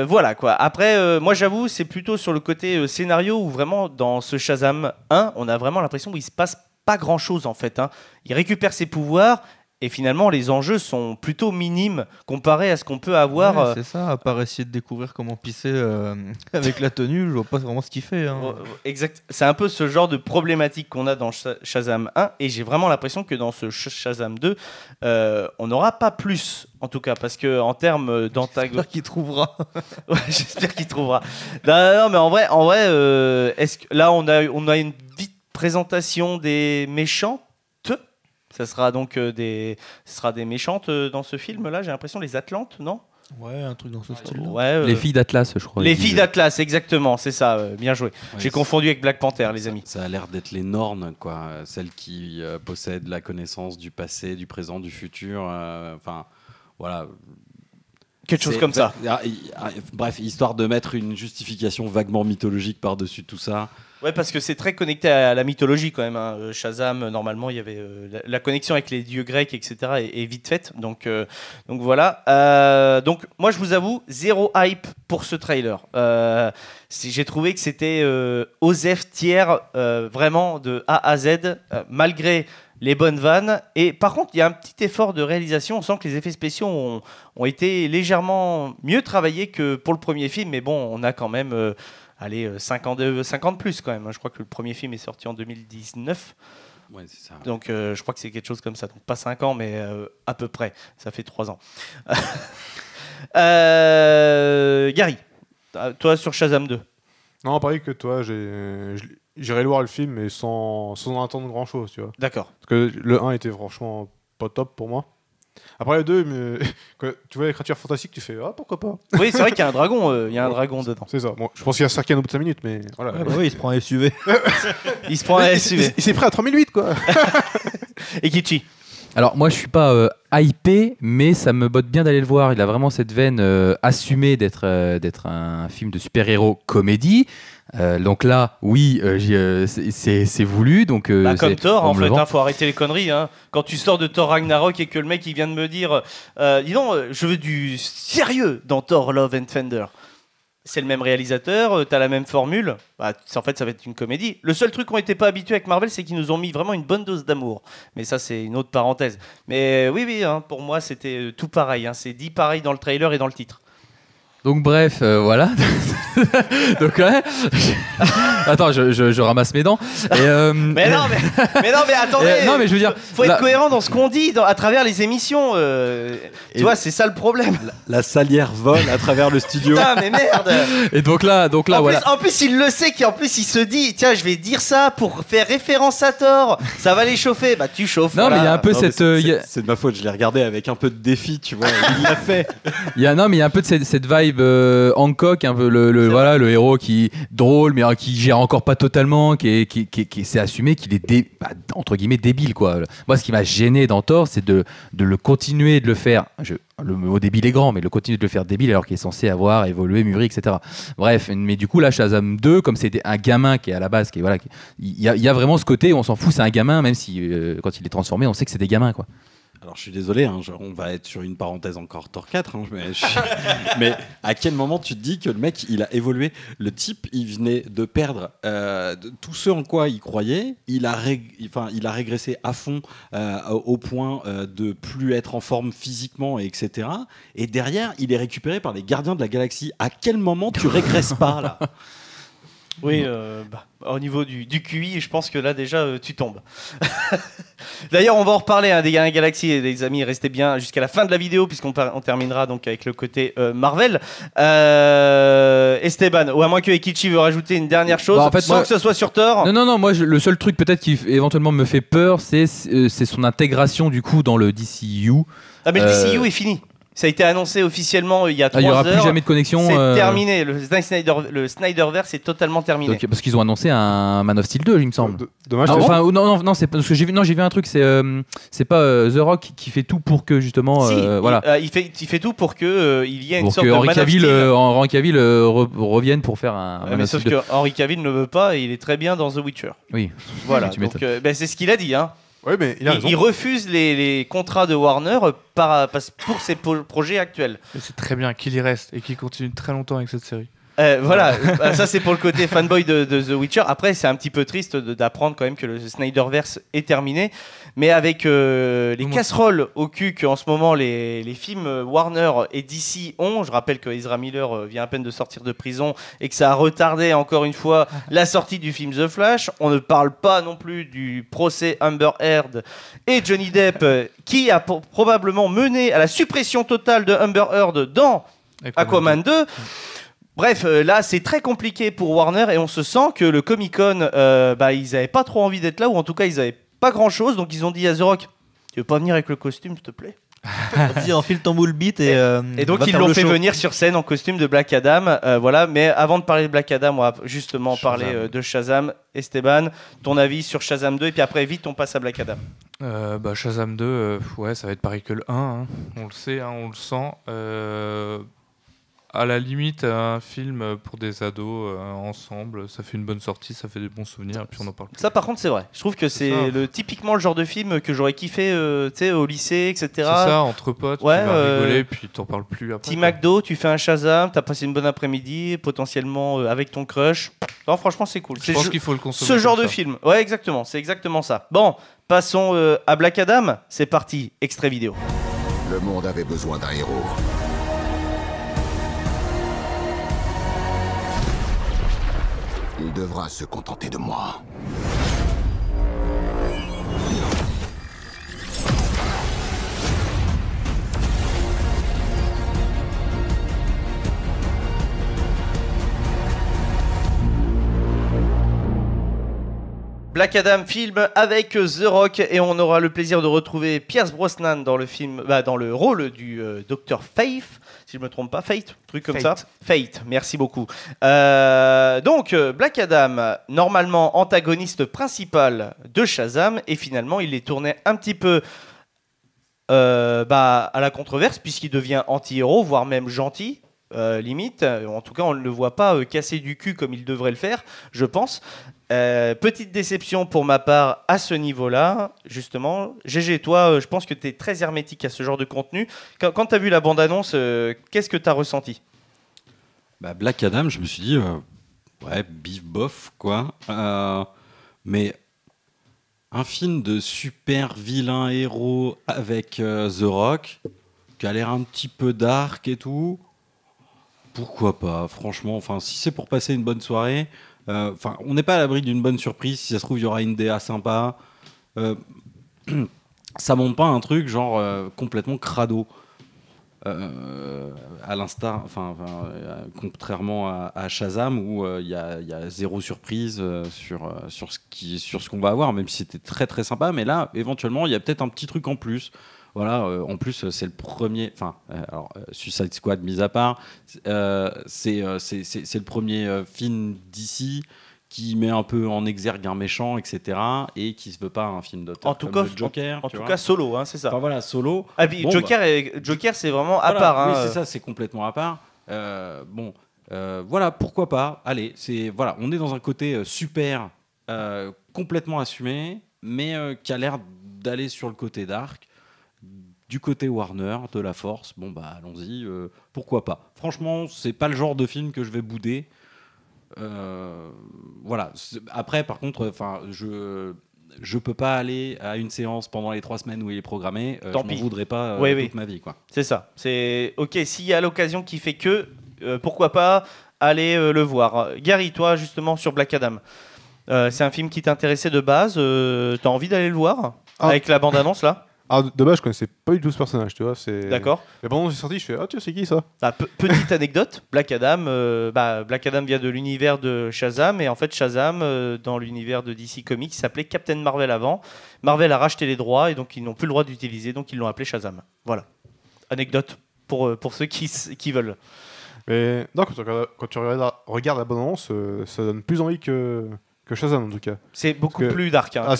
Speaker 4: voilà quoi. Après, moi j'avoue, c'est plutôt sur le côté scénario où vraiment dans ce Shazam 1, on a vraiment l'impression qu'il se passe pas grand chose en fait. Il récupère ses pouvoirs. Et finalement, les enjeux sont plutôt minimes comparés à ce qu'on peut avoir.
Speaker 5: Ouais, c'est ça, à part essayer de découvrir comment pisser avec la tenue, je vois pas vraiment ce qu'il fait.
Speaker 4: Exact. C'est un peu ce genre de problématique qu'on a dans Shazam 1, et j'ai vraiment l'impression que dans ce Shazam 2, on n'aura pas plus, en tout cas, parce qu'en termes d'antagonisme.
Speaker 5: J'espère qu'il trouvera.
Speaker 4: Ouais, j'espère qu'il trouvera. Non, mais en vrai, est-ce que là, on a une vite présentation des méchants. Ça sera donc des méchantes dans ce film-là, j'ai l'impression, les Atlantes, non?
Speaker 5: Ouais, un truc dans ce style.
Speaker 9: Les filles d'Atlas, je crois.
Speaker 4: Les filles d'Atlas, exactement, c'est ça, bien joué. Ouais, j'ai confondu avec Black Panther, les amis.
Speaker 7: Ça a l'air d'être les Nornes, quoi. Celles qui possèdent la connaissance du passé, du présent, du futur. Enfin, voilà.
Speaker 4: Quelque chose comme ça.
Speaker 7: Bref, histoire de mettre une justification vaguement mythologique par-dessus tout ça.
Speaker 4: Ouais, parce que c'est très connecté à la mythologie quand même. Shazam, normalement, il y avait la connexion avec les dieux grecs, etc. est vite faite. Donc voilà. Donc moi, je vous avoue, zéro hype pour ce trailer. J'ai trouvé que c'était Osef tiers, vraiment de A à Z, malgré les bonnes vannes. Et par contre, il y a un petit effort de réalisation. On sent que les effets spéciaux ont été légèrement mieux travaillés que pour le premier film. Mais bon, on a quand même... 50 plus quand même. Je crois que le premier film est sorti en 2019.
Speaker 7: Ouais, c'est ça.
Speaker 4: Donc je crois que c'est quelque chose comme ça. Donc pas 5 ans, mais à peu près. Ça fait 3 ans. Gary, toi sur Shazam 2.
Speaker 6: Non, pareil que toi, j'irai voir le film, mais sans en attendre grand-chose, tu vois.
Speaker 4: D'accord.
Speaker 6: Parce que le 1 était franchement pas top pour moi. Après le 2, mais quand tu vois les créatures fantastiques, tu fais ah pourquoi pas.
Speaker 4: Oui, c'est vrai qu'il y a un dragon, il y a un dragon dedans.
Speaker 6: C'est ça. Bon, je pense qu'il va se faire au bout de 5 minutes, mais voilà.
Speaker 5: Ouais, bah oui, il se prend un SUV.
Speaker 4: Il se prend un SUV.
Speaker 6: Il s'est pris à 3008 quoi.
Speaker 4: Et Kichi.
Speaker 9: Alors moi je suis pas hypé, mais ça me botte bien d'aller le voir. Il a vraiment cette veine assumée d'être un film de super-héros comédie. Donc là, oui, c'est voulu. Donc,
Speaker 4: comme Thor, en fait, faut arrêter les conneries. Quand tu sors de Thor Ragnarok et que le mec il vient de me dire dis donc, je veux du sérieux dans Thor Love and Thunder. C'est le même réalisateur, t'as la même formule. En fait, ça va être une comédie. Le seul truc qu'on n'était pas habitué avec Marvel, c'est qu'ils nous ont mis vraiment une bonne dose d'amour. Mais ça, c'est une autre parenthèse. Mais oui, pour moi, c'était tout pareil. C'est dit pareil dans le trailer et dans le titre.
Speaker 9: Donc bref, voilà. Donc ouais. Attends, je ramasse mes dents. Et,
Speaker 4: mais non, mais attendez.
Speaker 9: Non, mais je veux dire,
Speaker 4: faut être cohérent dans ce qu'on dit à travers les émissions. Tu vois, c'est ça le problème.
Speaker 7: La salière vole à travers le studio.
Speaker 4: Putain, mais merde.
Speaker 9: Et donc là, voilà.
Speaker 4: En plus, il le sait, qu'en plus, il se dit, tiens, je vais dire ça pour faire référence à Thor. Ça va les chauffer. Bah, tu chauffes.
Speaker 9: Non, voilà. Mais il y a un peu cette.
Speaker 7: C'est de ma faute. Je l'ai regardé avec un peu de défi, tu vois. Il l'a fait.
Speaker 9: Mais il y a un peu de cette vibe vibe Hancock, un peu le héros qui drôle, mais qui gère encore pas totalement, qui s'est assumé qu'il est entre guillemets débile, quoi. Moi, ce qui m'a gêné dans Thor, c'est de le continuer de le faire. Le mot débile est grand, mais le continuer de le faire débile alors qu'il est censé avoir évolué, mûri, etc. Bref, mais du coup là, Shazam 2, comme c'est un gamin qui est à la base, il y a vraiment ce côté où on s'en fout, c'est un gamin, même si quand il est transformé, on sait que c'est des gamins, quoi.
Speaker 7: Alors je suis désolé, on va être sur une parenthèse encore Thor 4, mais à quel moment tu te dis que le mec il a évolué? Le type il venait de perdre tout ce en quoi il croyait, il a régressé à fond au point de plus être en forme physiquement, etc. Et derrière il est récupéré par les gardiens de la galaxie. À quel moment tu régresses pas là?
Speaker 4: Oui, au niveau du QI, je pense que là déjà tu tombes. D'ailleurs, on va en reparler des Gardiens de la Galaxie, et les amis, restez bien jusqu'à la fin de la vidéo puisqu'on terminera donc avec le côté Marvel. Esteban, ou à moins que Ekichi veut rajouter une dernière chose, sans que ce soit sur Thor.
Speaker 9: Non, moi le seul truc peut-être qui éventuellement me fait peur, c'est son intégration du coup dans le DCU.
Speaker 4: Ah mais le DCU est fini. Ça a été annoncé officiellement il y a 3 heures.
Speaker 9: Il n'y aura plus jamais de connexion.
Speaker 4: C'est terminé. Le Snyderverse est totalement terminé.
Speaker 9: Donc, parce qu'ils ont annoncé un Man of Steel 2, il me semble.
Speaker 6: Dommage.
Speaker 9: Non, c'est parce que j'ai vu un truc. C'est pas The Rock qui fait tout pour que justement. Voilà.
Speaker 4: Il fait tout pour que il y ait une sorte de
Speaker 9: Man of Steel. Henry Cavill revienne pour faire un Man of Steel 2.
Speaker 4: Sauf que Henry Cavill ne veut pas et il est très bien dans The Witcher.
Speaker 9: Oui.
Speaker 4: Voilà. Donc c'est ce qu'il a dit.
Speaker 6: Oui, mais
Speaker 4: il refuse les contrats de Warner pour ses projets actuels.
Speaker 8: Mais c'est très bien qu'il y reste et qu'il continue très longtemps avec cette série.
Speaker 4: Voilà, ça c'est pour le côté fanboy de The Witcher. Après, c'est un petit peu triste d'apprendre quand même que le Snyderverse est terminé. Mais avec les casseroles au cul qu'en ce moment les films Warner et DC ont, je rappelle que Ezra Miller vient à peine de sortir de prison et que ça a retardé encore une fois la sortie du film The Flash. On ne parle pas non plus du procès Amber Heard et Johnny Depp qui a probablement mené à la suppression totale de Amber Heard dans Aquaman 2. Bref, là c'est très compliqué pour Warner et on se sent que le Comic-Con, ils n'avaient pas trop envie d'être là, ou en tout cas ils n'avaient pas grand chose, donc ils ont dit à The Rock, tu veux pas venir avec le costume s'il te plaît?
Speaker 5: Vas-y, enfile ton moule bite et
Speaker 4: donc ils l'ont fait venir sur scène en costume de Black Adam. Voilà, mais avant de parler de Black Adam, on va justement parler de Shazam. Esteban, ton avis sur Shazam 2 et puis après vite on passe à Black Adam.
Speaker 8: Shazam 2, ça va être pareil que le 1, on le sait, on le sent. À la limite, un film pour des ados ensemble, ça fait une bonne sortie, ça fait des bons souvenirs, et puis on en parle plus.
Speaker 4: Ça, par contre, c'est vrai. Je trouve que c'est typiquement le genre de film que j'aurais kiffé au lycée, etc.
Speaker 8: C'est ça, entre potes, tu vas rigoler, puis t'en parles plus après.
Speaker 4: Petit McDo, tu fais un Shazam, t'as passé une bonne après-midi, potentiellement avec ton crush. Non, franchement, c'est cool.
Speaker 8: Je pense qu'il faut le consommer.
Speaker 4: Ce genre de film. Ouais, exactement. C'est exactement ça. Bon, passons à Black Adam. C'est parti. Extrait vidéo.
Speaker 10: Le monde avait besoin d'un héros. Il devra se contenter de moi.
Speaker 4: Black Adam, film avec The Rock, et on aura le plaisir de retrouver Pierce Brosnan dans le film, dans le rôle du Dr. Fate, si je me trompe pas, Fate, truc comme ça. Fate, merci beaucoup. Donc Black Adam, normalement antagoniste principal de Shazam, et finalement il est tourné un petit peu à la controverse puisqu'il devient anti-héros, voire même gentil. Limite, en tout cas on ne le voit pas casser du cul comme il devrait le faire, je pense. Petite déception pour ma part à ce niveau-là, justement. GG, toi, je pense que tu es très hermétique à ce genre de contenu. Quand tu as vu la bande-annonce, qu'est-ce que tu as ressenti?
Speaker 7: Black Adam, je me suis dit, bif bof, quoi. Mais un film de super vilain héros avec The Rock, qui a l'air un petit peu dark et tout, pourquoi pas, franchement. Enfin, si c'est pour passer une bonne soirée... on n'est pas à l'abri d'une bonne surprise. Si ça se trouve, il y aura une DA sympa. Ça monte pas un truc genre complètement crado. À l'instar, contrairement à Shazam où il y a zéro surprise sur ce qu'on va avoir, même si c'était très très sympa. Mais là, éventuellement, il y a peut-être un petit truc en plus. Voilà, en plus, c'est le premier. Enfin, Suicide Squad mis à part, c'est le premier film d'ici qui met un peu en exergue un méchant, etc. et qui se veut pas un film d'auteur.
Speaker 4: En tout cas,
Speaker 7: Joker.
Speaker 4: En tout cas, solo, hein, c'est ça.
Speaker 7: Enfin, voilà, solo.
Speaker 4: Ah, puis
Speaker 7: bon,
Speaker 4: Joker, c'est vraiment à part.
Speaker 7: Oui,
Speaker 4: Hein,
Speaker 7: c'est ça, c'est complètement à part. Voilà, pourquoi pas. Allez, voilà, on est dans un côté super, complètement assumé, mais qui a l'air d'aller sur le côté dark, du côté Warner, de la Force. Bon bah allons-y, pourquoi pas. Franchement, c'est pas le genre de film que je vais bouder. Voilà. Après, par contre, enfin, je peux pas aller à une séance pendant les 3 semaines où il est programmé. Je m'en voudrais pas toute ma vie, quoi.
Speaker 4: C'est ça. C'est ok. S'il y a l'occasion qui fait que, pourquoi pas aller le voir. Gary, toi justement sur Black Adam, c'est un film qui t'intéressait de base. T'as envie d'aller le voir avec la bande-annonce là?
Speaker 6: Ah, de base, je connaissais pas du tout ce personnage, tu vois.
Speaker 4: D'accord.
Speaker 6: Mais pendant que j'ai sorti, je fais ah tiens, c'est qui ça?
Speaker 4: Petite anecdote, Black Adam vient de l'univers de Shazam, et en fait Shazam dans l'univers de DC Comics s'appelait Captain Marvel avant. Marvel a racheté les droits et donc ils n'ont plus le droit d'utiliser, donc ils l'ont appelé Shazam. Voilà. Anecdote pour ceux qui veulent.
Speaker 6: Mais non, quand tu regardes la bande-annonce, ça donne plus envie que Shazam en tout cas.
Speaker 4: C'est beaucoup plus dark. Hein,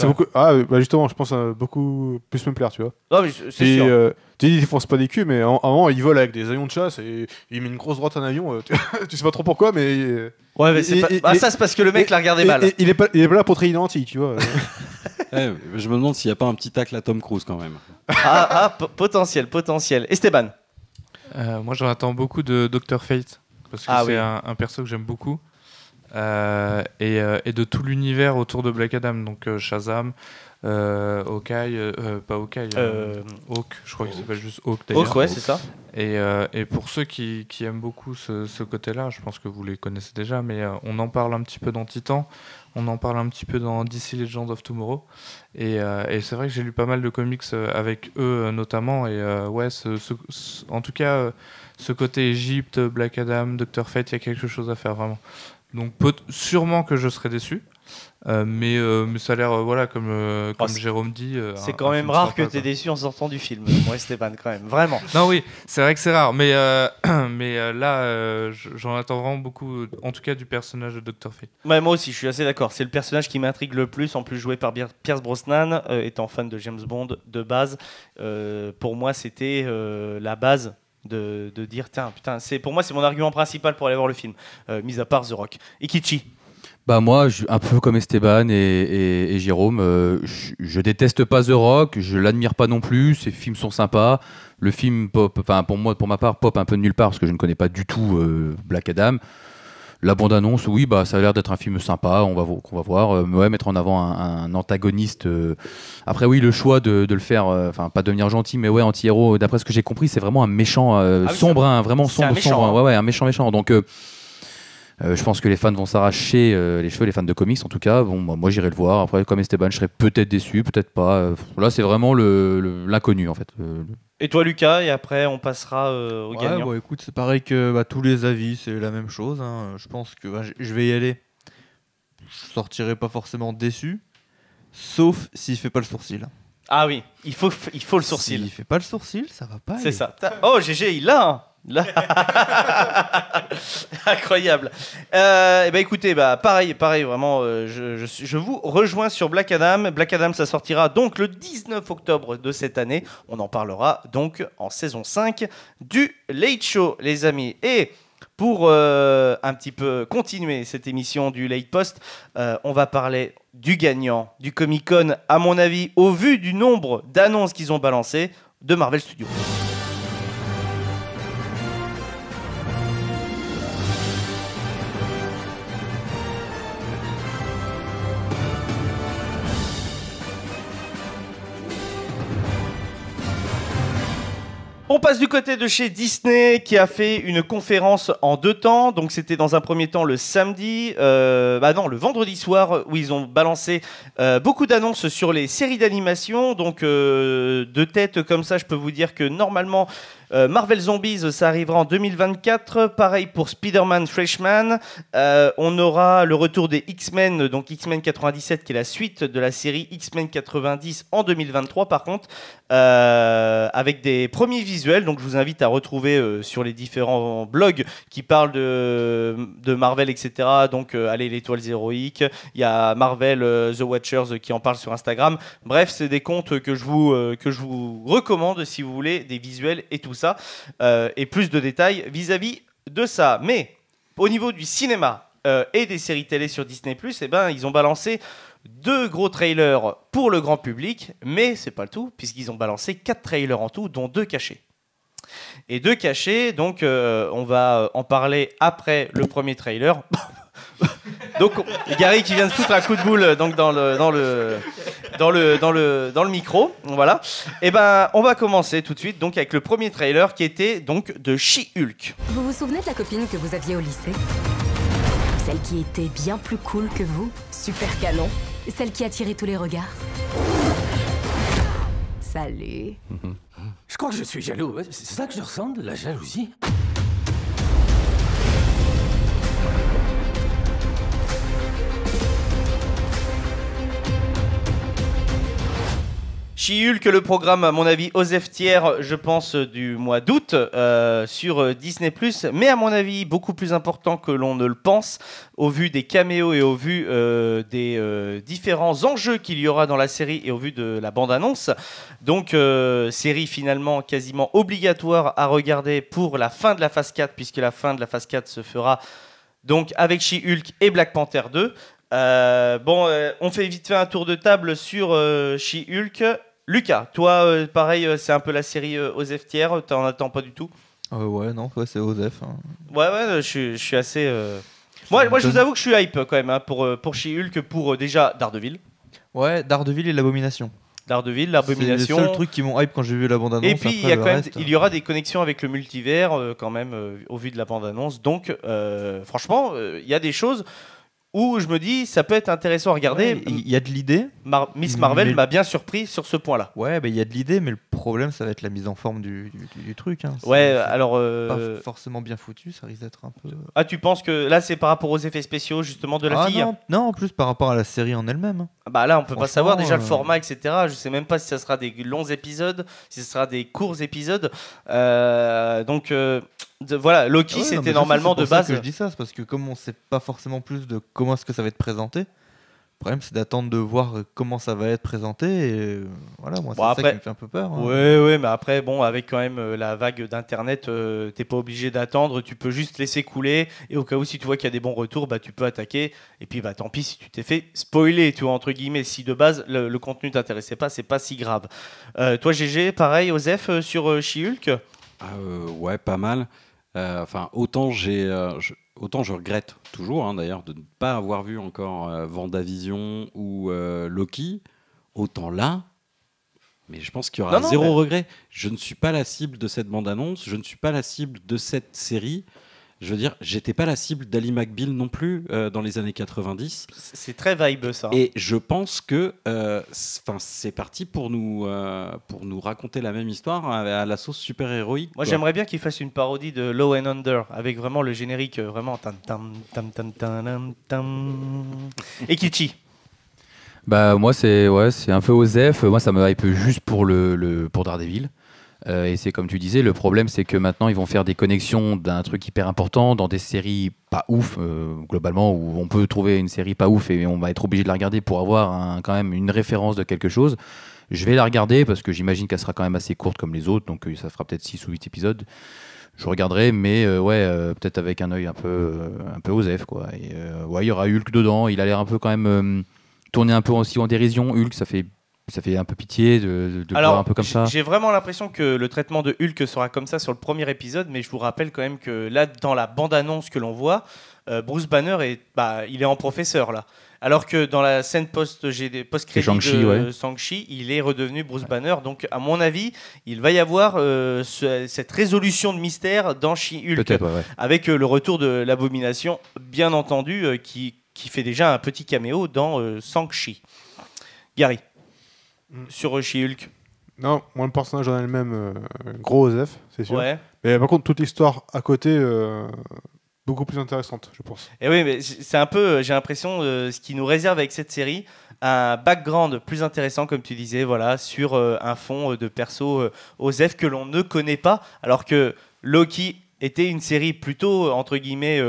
Speaker 6: justement, je pense à beaucoup plus me plaire, tu vois.
Speaker 4: Non, mais c'est sûr.
Speaker 6: Tu dis, ils foncent pas des culs, mais à un moment, ils volent avec des avions de chasse et ils mettent une grosse droite en avion. Tu sais pas trop pourquoi, mais.
Speaker 4: Ouais, mais ça, c'est parce que le mec l'a regardé mal.
Speaker 6: Il est pas là pour trahir l'anti, tu vois.
Speaker 7: Je me demande s'il n'y a pas un petit tacle à Tom Cruise quand même.
Speaker 4: Potentiel. Esteban.
Speaker 8: Moi, j'en attends beaucoup de Dr. Fate parce que c'est un perso que j'aime beaucoup. Et de tout l'univers autour de Black Adam, donc Shazam, Hawkeye, pas Hawkeye, Hawk, je crois qu'il s'appelle juste Hawk d'ailleurs.
Speaker 4: Hawk, ouais, c'est ça.
Speaker 8: Et pour ceux qui aiment beaucoup ce côté-là, je pense que vous les connaissez déjà, mais on en parle un petit peu dans Titan, on en parle un petit peu dans DC Legends of Tomorrow, et c'est vrai que j'ai lu pas mal de comics avec eux notamment, et en tout cas, ce côté Égypte, Black Adam, Dr. Fate, il y a quelque chose à faire vraiment. Donc sûrement que je serai déçu, mais ça a l'air comme Jérôme dit.
Speaker 4: C'est quand même rare que tu es déçu en sortant du film, moi Esteban, quand même, vraiment.
Speaker 8: Non oui, c'est vrai que c'est rare, mais là j'en attends vraiment beaucoup, en tout cas du personnage de Dr. Fate.
Speaker 4: Ouais, moi aussi, je suis assez d'accord. C'est le personnage qui m'intrigue le plus, en plus joué par Pierce Brosnan, étant fan de James Bond de base. Pour moi, c'était la base. De dire pour moi c'est mon argument principal pour aller voir le film, mis à part The Rock. Ikichi.
Speaker 9: Bah moi, un peu comme Esteban et Jérôme, je déteste pas The Rock, je l'admire pas non plus, ses films sont sympas, le film pop, enfin pour ma part pop un peu de nulle part parce que je ne connais pas du tout Black Adam. La bande-annonce, oui, bah, ça a l'air d'être un film sympa, qu'on va voir. Mettre en avant un antagoniste. Après, oui, le choix de le faire, pas devenir gentil, mais ouais, anti-héros, d'après ce que j'ai compris, c'est vraiment un méchant sombre, vraiment sombre. Ouais, un méchant. Donc, je pense que les fans vont s'arracher les cheveux, les fans de comics, en tout cas. Bon, moi, j'irai le voir. Après, comme Esteban, je serais peut-être déçu, peut-être pas. Là, c'est vraiment l'inconnu, en fait.
Speaker 4: Et toi, Lucas, et après, on passera au gagnant.
Speaker 5: Bon, écoute, c'est pareil que tous les avis, c'est la même chose. Hein. Je pense que je vais y aller. Je sortirai pas forcément déçu, sauf s'il fait pas le sourcil.
Speaker 4: Ah oui, il faut le sourcil.
Speaker 5: S'il fait pas le sourcil, ça va pas.
Speaker 4: C'est ça. Oh, GG, il l'a. Incroyable. Écoutez, pareil, vraiment, je vous rejoins sur Black Adam. Black Adam, ça sortira donc le 19 octobre de cette année. On en parlera donc en saison 5 du Late Show, les amis. Et pour un petit peu continuer cette émission du Late Post, on va parler du gagnant du Comic-Con, à mon avis, au vu du nombre d'annonces qu'ils ont balancées, de Marvel Studios. On passe du côté de chez Disney qui a fait une conférence en 2 temps. Donc c'était dans un premier temps le samedi, le vendredi soir où ils ont balancé beaucoup d'annonces sur les séries d'animation. Donc de tête comme ça, je peux vous dire que normalement Marvel Zombies, ça arrivera en 2024. Pareil pour Spider-Man Freshman. On aura le retour des X-Men, donc X-Men 97, qui est la suite de la série X-Men 90 en 2023, par contre, avec des premiers visuels. Donc je vous invite à retrouver sur les différents blogs qui parlent de Marvel, etc. Donc allez, l'étoile héroïque. Il y a Marvel The Watchers qui en parle sur Instagram. Bref, c'est des comptes que je vous recommande si vous voulez des visuels et tout ça, et plus de détails vis-à-vis de ça. Mais au niveau du cinéma et des séries télé sur Disney+, ils ont balancé 2 gros trailers pour le grand public, mais c'est pas le tout, puisqu'ils ont balancé 4 trailers en tout, dont 2 cachés. Et 2 cachés, donc on va en parler après le premier trailer. Donc Gary qui vient de foutre un coup de boule donc dans le micro, voilà. Et on va commencer tout de suite donc avec le premier trailer qui était donc de She-Hulk.
Speaker 11: Vous vous souvenez de la copine que vous aviez au lycée? Celle qui était bien plus cool que vous, super canon, celle qui attirait tous les regards. Salut.
Speaker 1: Je crois que je suis jaloux. C'est ça que je ressens, de la jalousie?
Speaker 4: She-Hulk, le programme, à mon avis, aux F-tiers, je pense, du mois d'août sur Disney+, mais à mon avis, beaucoup plus important que l'on ne le pense, au vu des caméos et au vu des différents enjeux qu'il y aura dans la série et au vu de la bande-annonce. Donc, série finalement quasiment obligatoire à regarder pour la fin de la phase 4, puisque la fin de la phase 4 se fera donc avec She-Hulk et Black Panther 2. On fait vite fait un tour de table sur She-Hulk. Lucas, toi, pareil, c'est un peu la série aux F-tiers, t'en attends pas du tout?
Speaker 5: Ouais, non, c'est aux F. Hein.
Speaker 4: Ouais, je suis assez... Moi, je vous avoue que je suis hype quand même pour She-Hulk, pour déjà Daredevil.
Speaker 5: Ouais, Daredevil et l'Abomination.
Speaker 4: L'abomination.
Speaker 5: C'est le seul truc qui m'ont hype quand j'ai vu la bande-annonce.
Speaker 4: Et puis, il y aura des connexions avec le multivers, quand même, au vu de la bande-annonce. Donc, franchement, il y a des choses où je me dis, ça peut être intéressant à regarder.
Speaker 5: Il y a de l'idée.
Speaker 4: Miss Marvel m'a bien surpris sur ce point-là.
Speaker 5: Ouais, il y a de l'idée, mais le problème, ça va être la mise en forme du truc. Hein.
Speaker 4: Ouais, alors...
Speaker 5: Pas forcément bien foutu, ça risque d'être un peu...
Speaker 4: Ah, tu penses que là, c'est par rapport aux effets spéciaux, justement, de la fille?
Speaker 5: Non, en plus, par rapport à la série en elle-même.
Speaker 4: Bah là, on peut pas savoir déjà le format, etc. Je sais même pas si ça sera des longs épisodes, si ce sera des courts épisodes. Voilà, Loki, c'était normalement de base.
Speaker 5: Que je dis ça, c'est parce que comme on sait pas forcément plus de comment est-ce que ça va être présenté, le problème c'est d'attendre de voir comment ça va être présenté. Et voilà, moi c'est ça qui me fait un peu peur. Hein.
Speaker 4: Ouais, mais après, avec quand même la vague d'internet, t'es pas obligé d'attendre, tu peux juste laisser couler. Et au cas où, si tu vois qu'il y a des bons retours, tu peux attaquer. Et puis, tant pis si tu t'es fait spoiler, tu vois, entre guillemets. Si de base le contenu t'intéressait pas, c'est pas si grave. Toi, GG, pareil, Osef, sur She-Hulk?
Speaker 7: Ouais, pas mal. Autant je regrette toujours d'ailleurs de ne pas avoir vu encore WandaVision ou Loki, autant là, mais je pense qu'il y aura zéro regret. Je ne suis pas la cible de cette bande-annonce, je ne suis pas la cible de cette série. Je veux dire, j'étais pas la cible d'Ally McBeal non plus dans les années 90.
Speaker 4: C'est très vibe ça.
Speaker 7: Et je pense que c'est parti pour nous raconter la même histoire à la sauce super-héroïque.
Speaker 4: Moi j'aimerais bien qu'il fasse une parodie de Law and Under avec vraiment le générique vraiment tam tam tam tam tam tam. Et Kichi.
Speaker 9: Moi c'est un peu osef. Moi ça me hype juste pour pour Daredevil. Et c'est comme tu disais, le problème c'est que maintenant ils vont faire des connexions d'un truc hyper important dans des séries pas ouf, globalement, où on peut trouver une série pas ouf et on va être obligé de la regarder pour avoir quand même une référence de quelque chose. Je vais la regarder parce que j'imagine qu'elle sera quand même assez courte comme les autres, donc ça fera peut-être 6 ou 8 épisodes. Je regarderai, mais peut-être avec un œil un peu osef, quoi. Et il y aura Hulk dedans, il a l'air un peu quand même tourner un peu aussi en dérision. Hulk, ça fait un peu pitié de voir un peu comme ça.
Speaker 4: J'ai vraiment l'impression que le traitement de Hulk sera comme ça sur le premier épisode, mais je vous rappelle quand même que là, dans la bande-annonce que l'on voit, Bruce Banner il est en professeur là. Alors que dans la scène post-crédit de Shang-Chi, il est redevenu Bruce Banner. Donc, à mon avis, il va y avoir cette résolution de mystère dans She-Hulk. Avec le retour de l'Abomination, bien entendu, qui fait déjà un petit caméo dans Shang-Chi. Gary, sur She-Hulk.
Speaker 6: Non, moi le personnage en elle-même, gros Osef, c'est sûr.
Speaker 4: Ouais.
Speaker 6: Mais par contre, toute l'histoire à côté, beaucoup plus intéressante, je pense.
Speaker 4: Et oui, mais c'est un peu, j'ai l'impression, ce qui nous réserve avec cette série, un background plus intéressant, comme tu disais, voilà, sur un fond de perso Osef que l'on ne connaît pas, alors que Loki était une série plutôt, entre guillemets,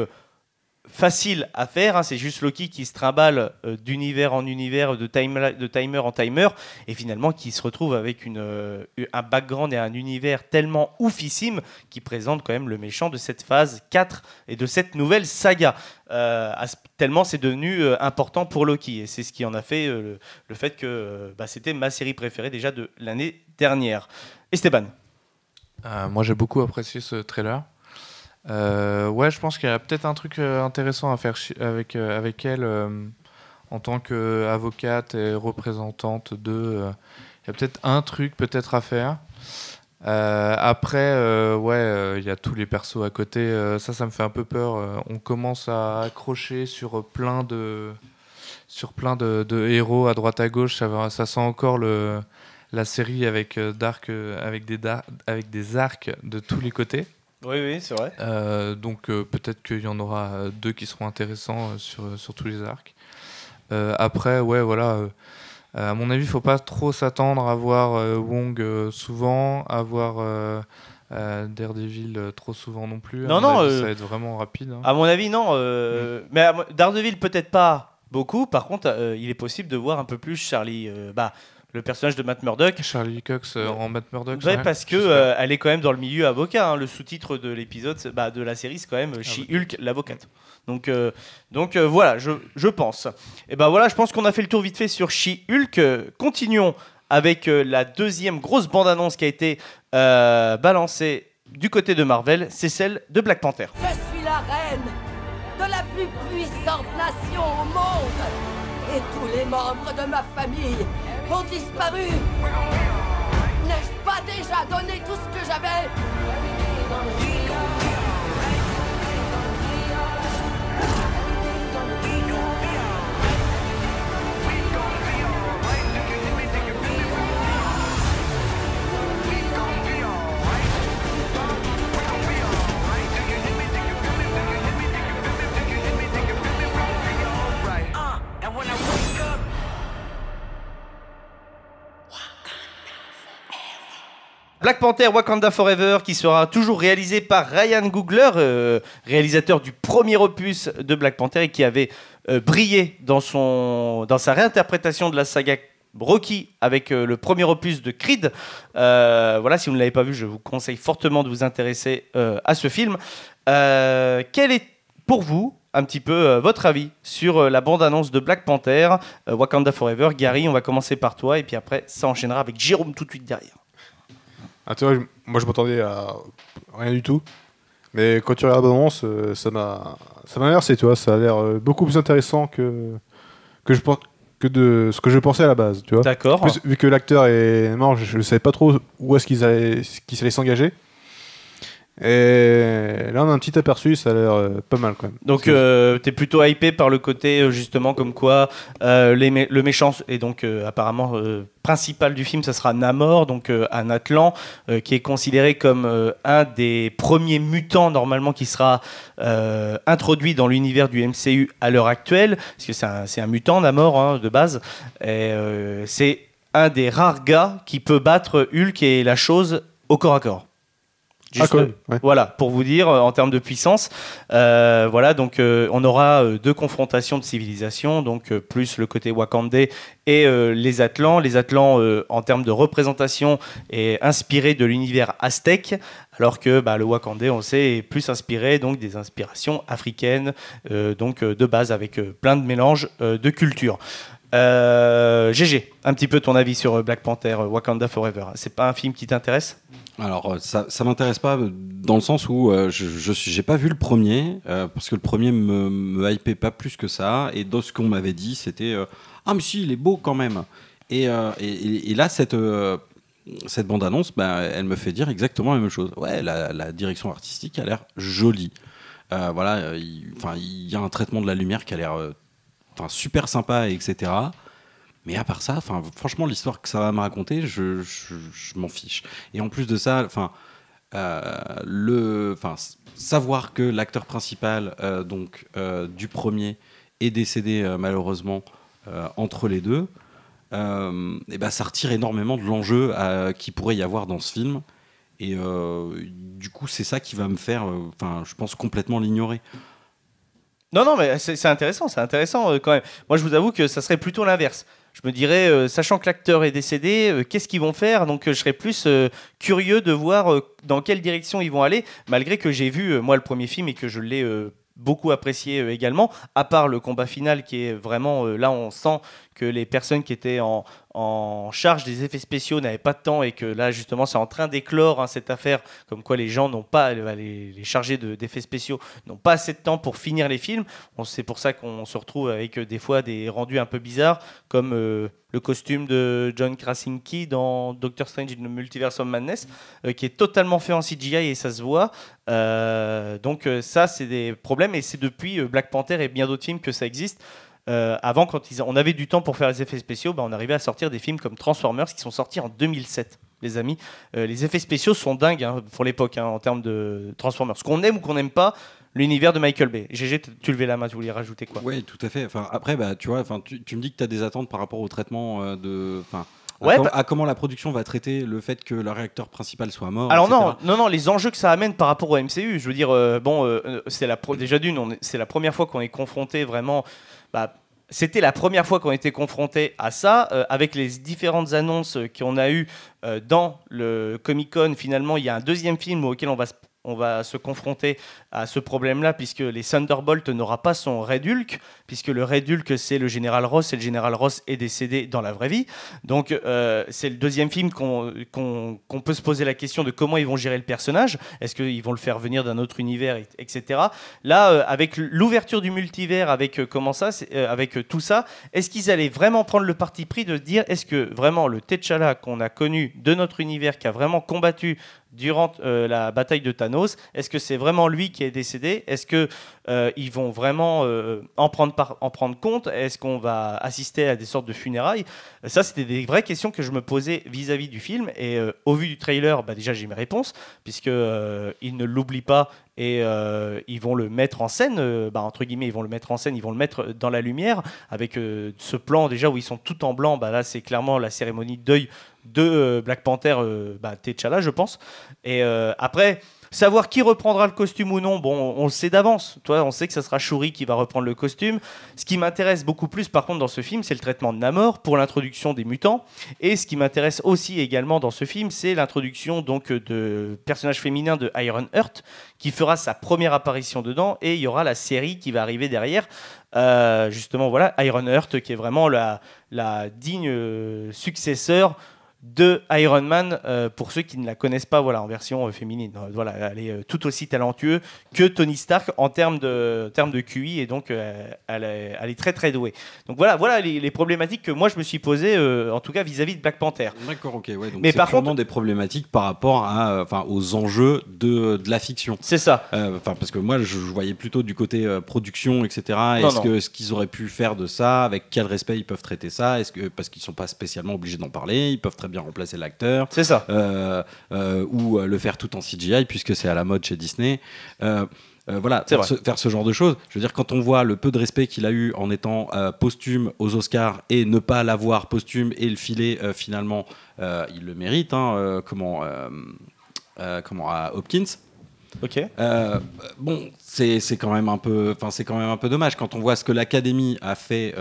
Speaker 4: facile à faire, hein. C'est juste Loki qui se trimballe d'univers en univers, de timer en timer, et finalement qui se retrouve avec un background et un univers tellement oufissime qui présente quand même le méchant de cette phase 4 et de cette nouvelle saga. Tellement c'est devenu important pour Loki, et c'est ce qui en a fait le fait que c'était ma série préférée déjà de l'année dernière. Esteban.
Speaker 8: Moi j'ai beaucoup apprécié ce trailer. Ouais, je pense qu'il y a peut-être un truc intéressant à faire avec elle en tant qu'avocate et représentante de. Il y a peut-être un truc peut-être à faire. Après, il y a tous les persos à côté. Ça me fait un peu peur. On commence à accrocher sur plein de héros à droite à gauche. Ça sent encore la série avec des arcs de tous les côtés.
Speaker 4: Oui, c'est vrai.
Speaker 8: Donc peut-être qu'il y en aura 2 qui seront intéressants sur tous les arcs. Après, à mon avis, il ne faut pas trop s'attendre à voir Wong souvent, à voir Daredevil trop souvent non plus.
Speaker 4: Non,
Speaker 8: ça va être vraiment rapide. Hein.
Speaker 4: À mon avis, non. Mais Daredevil, peut-être pas beaucoup. Par contre, il est possible de voir un peu plus Charlie... le personnage de Matt Murdock.
Speaker 8: Charlie Cox en Matt Murdock.
Speaker 4: Ouais, parce que elle est quand même dans le milieu avocat. Hein. Le sous-titre de l'épisode, de la série, c'est quand même She-Hulk, l'avocate. Donc voilà, je pense. Et voilà, je pense qu'on a fait le tour vite fait sur She-Hulk. Continuons avec la deuxième grosse bande-annonce qui a été balancée du côté de Marvel. C'est celle de Black Panther.
Speaker 12: Je suis la reine de la plus puissante nation au monde. Et tous les membres de ma famille ont disparu. N'ai-je pas déjà donné tout ce que j'avais?
Speaker 4: Black Panther Wakanda Forever, qui sera toujours réalisé par Ryan Coogler, réalisateur du premier opus de Black Panther et qui avait brillé dans sa réinterprétation de la saga Rocky avec le premier opus de Creed. Voilà, si vous ne l'avez pas vu, je vous conseille fortement de vous intéresser à ce film. Quel est pour vous un petit peu votre avis sur la bande-annonce de Black Panther Wakanda Forever? Gary, on va commencer par toi et puis après ça enchaînera avec Jérôme tout de suite derrière.
Speaker 6: Ah, tu vois, moi je m'attendais à rien du tout, mais quand tu regardes l'annonce, ça m'a inversé, tu vois, ça a l'air beaucoup plus intéressant que de ce que je pensais à la base, tu vois.
Speaker 4: D'accord.
Speaker 6: Plus, vu que l'acteur est mort, je ne savais pas trop où est-ce qu'ils allaient s'engager. Et là, on a un petit aperçu, ça a l'air pas mal quand même.
Speaker 4: Donc, t'es plutôt hypé par le côté, justement, comme quoi le méchant, et donc apparemment principal du film, ça sera Namor, donc un Atlan, qui est considéré comme un des premiers mutants, normalement, qui sera introduit dans l'univers du MCU à l'heure actuelle, parce que c'est un mutant, Namor, hein, de base. Et c'est un des rares gars qui peut battre Hulk et la Chose au corps à corps. Juste,
Speaker 6: ouais.
Speaker 4: Voilà, pour vous dire, en termes de puissance, voilà, donc on aura 2 confrontations de civilisation, donc plus le côté wakandais et les Atlants. Les Atlants, en termes de représentation, est inspiré de l'univers aztèque, alors que le wakandais, on sait, est plus inspiré donc des inspirations africaines, donc de base avec plein de mélanges de cultures. GG, un petit peu ton avis sur Black Panther Wakanda Forever. C'est pas un film qui t'intéresse ?
Speaker 7: Alors ça m'intéresse pas dans le sens où j'ai pas vu le premier parce que le premier me hypait pas plus que ça, et dans ce qu'on m'avait dit c'était ah mais si il est beau quand même, et là cette bande annonce elle me fait dire exactement la même chose. Ouais, la direction artistique a l'air jolie, voilà, il y a un traitement de la lumière qui a l'air super sympa, etc. Mais à part ça, franchement, l'histoire que ça va me raconter, je m'en fiche. Et en plus de ça, savoir que l'acteur principal du premier est décédé malheureusement entre les deux, ça retire énormément de l'enjeu qu'il pourrait y avoir dans ce film. Et du coup, c'est ça qui va me faire, je pense, complètement l'ignorer.
Speaker 4: Non, mais c'est intéressant quand même. Moi, je vous avoue que ça serait plutôt l'inverse. Je me dirais, sachant que l'acteur est décédé, qu'est-ce qu'ils vont faire? Donc je serais plus curieux de voir dans quelle direction ils vont aller, malgré que j'ai vu, moi, le premier film et que je l'ai beaucoup apprécié également, à part le combat final qui est vraiment... là, on sent que les personnes qui étaient en charge des effets spéciaux n'avaient pas de temps et que là, justement, c'est en train d'éclore cette affaire, comme quoi les gens n'ont pas, les chargés d'effets spéciaux n'ont pas assez de temps pour finir les films. C'est pour ça qu'on se retrouve avec des fois des rendus un peu bizarres, comme le costume de John Krasinski dans Doctor Strange in the Multiverse of Madness, qui est totalement fait en CGI et ça se voit. Donc ça, c'est des problèmes et c'est depuis Black Panther et bien d'autres films que ça existe. Avant, quand on avait du temps pour faire les effets spéciaux, on arrivait à sortir des films comme Transformers qui sont sortis en 2007. Les amis, les effets spéciaux sont dingues pour l'époque en termes de Transformers. Qu'on aime ou qu'on n'aime pas, l'univers de Michael Bay. GG, tu levais la main, tu voulais rajouter quoi?
Speaker 7: Oui, tout à fait. Après, tu vois, tu me dis que tu as des attentes par rapport au traitement à comment la production va traiter le fait que le réacteur principal soit mort.
Speaker 4: Alors
Speaker 7: etc.
Speaker 4: non, les enjeux que ça amène par rapport au MCU. Je veux dire, c'est la première fois qu'on est confronté vraiment. C'était la première fois qu'on était confronté à ça, avec les différentes annonces qu'on a eues dans le Comic-Con. Finalement, il y a un deuxième film auquel on va se confronter à ce problème-là, puisque les Thunderbolts n'aura pas son Red Hulk, puisque le Red Hulk, c'est le Général Ross, et le Général Ross est décédé dans la vraie vie. Donc, c'est le deuxième film qu'on peut se poser la question de comment ils vont gérer le personnage. Est-ce qu'ils vont le faire venir d'un autre univers, etc. Là, avec l'ouverture du multivers, avec tout ça, est-ce qu'ils allaient vraiment prendre le parti pris de se dire, est-ce que vraiment le T'Challa qu'on a connu de notre univers, qui a vraiment combattu durant la bataille de Thanos, est-ce que c'est vraiment lui qui est décédé? Est-ce qu'ils vont vraiment en prendre compte? Est-ce qu'on va assister à des sortes de funérailles? Ça, c'était des vraies questions que je me posais vis-à-vis du film. Et au vu du trailer, déjà j'ai mes réponses, puisqu'ils ne l'oublient pas et ils vont le mettre en scène, entre guillemets, ils vont le mettre en scène, ils vont le mettre dans la lumière, avec ce plan déjà où ils sont tout en blanc. Là, c'est clairement la cérémonie de deuil de Black Panther, T'Challa, je pense. Et après, savoir qui reprendra le costume ou non, on le sait d'avance. On sait que ça sera Shuri qui va reprendre le costume. Ce qui m'intéresse beaucoup plus, par contre, dans ce film, c'est le traitement de Namor pour l'introduction des mutants. Et ce qui m'intéresse aussi également dans ce film, c'est l'introduction donc de personnage féminin de Ironheart, qui fera sa première apparition dedans. Et il y aura la série qui va arriver derrière. Justement, voilà, Ironheart, qui est vraiment la digne successeur de Iron Man, pour ceux qui ne la connaissent pas, en version féminine. Elle est tout aussi talentueuse que Tony Stark en termes de QI, et donc elle est très très douée. Donc voilà les problématiques que moi je me suis posées, en tout cas vis-à-vis de Black Panther.
Speaker 7: D'accord, ok, ouais. Donc mais par contre, des problématiques par rapport aux enjeux de la fiction.
Speaker 4: C'est ça.
Speaker 7: Parce que moi je voyais plutôt du côté production, etc. Est-ce qu'ils auraient pu faire de ça? Avec quel respect ils peuvent traiter ça? Parce qu'ils sont pas spécialement obligés d'en parler, ils peuvent très bien remplacer l'acteur,
Speaker 4: c'est ça,
Speaker 7: ou le faire tout en CGI puisque c'est à la mode chez Disney. Faire ce genre de choses. Je veux dire, quand on voit le peu de respect qu'il a eu en étant posthume aux Oscars et ne pas l'avoir posthume et le filer finalement, il le mérite. À Hopkins.
Speaker 4: Ok.
Speaker 7: C'est quand même un peu dommage quand on voit ce que l'Académie a fait.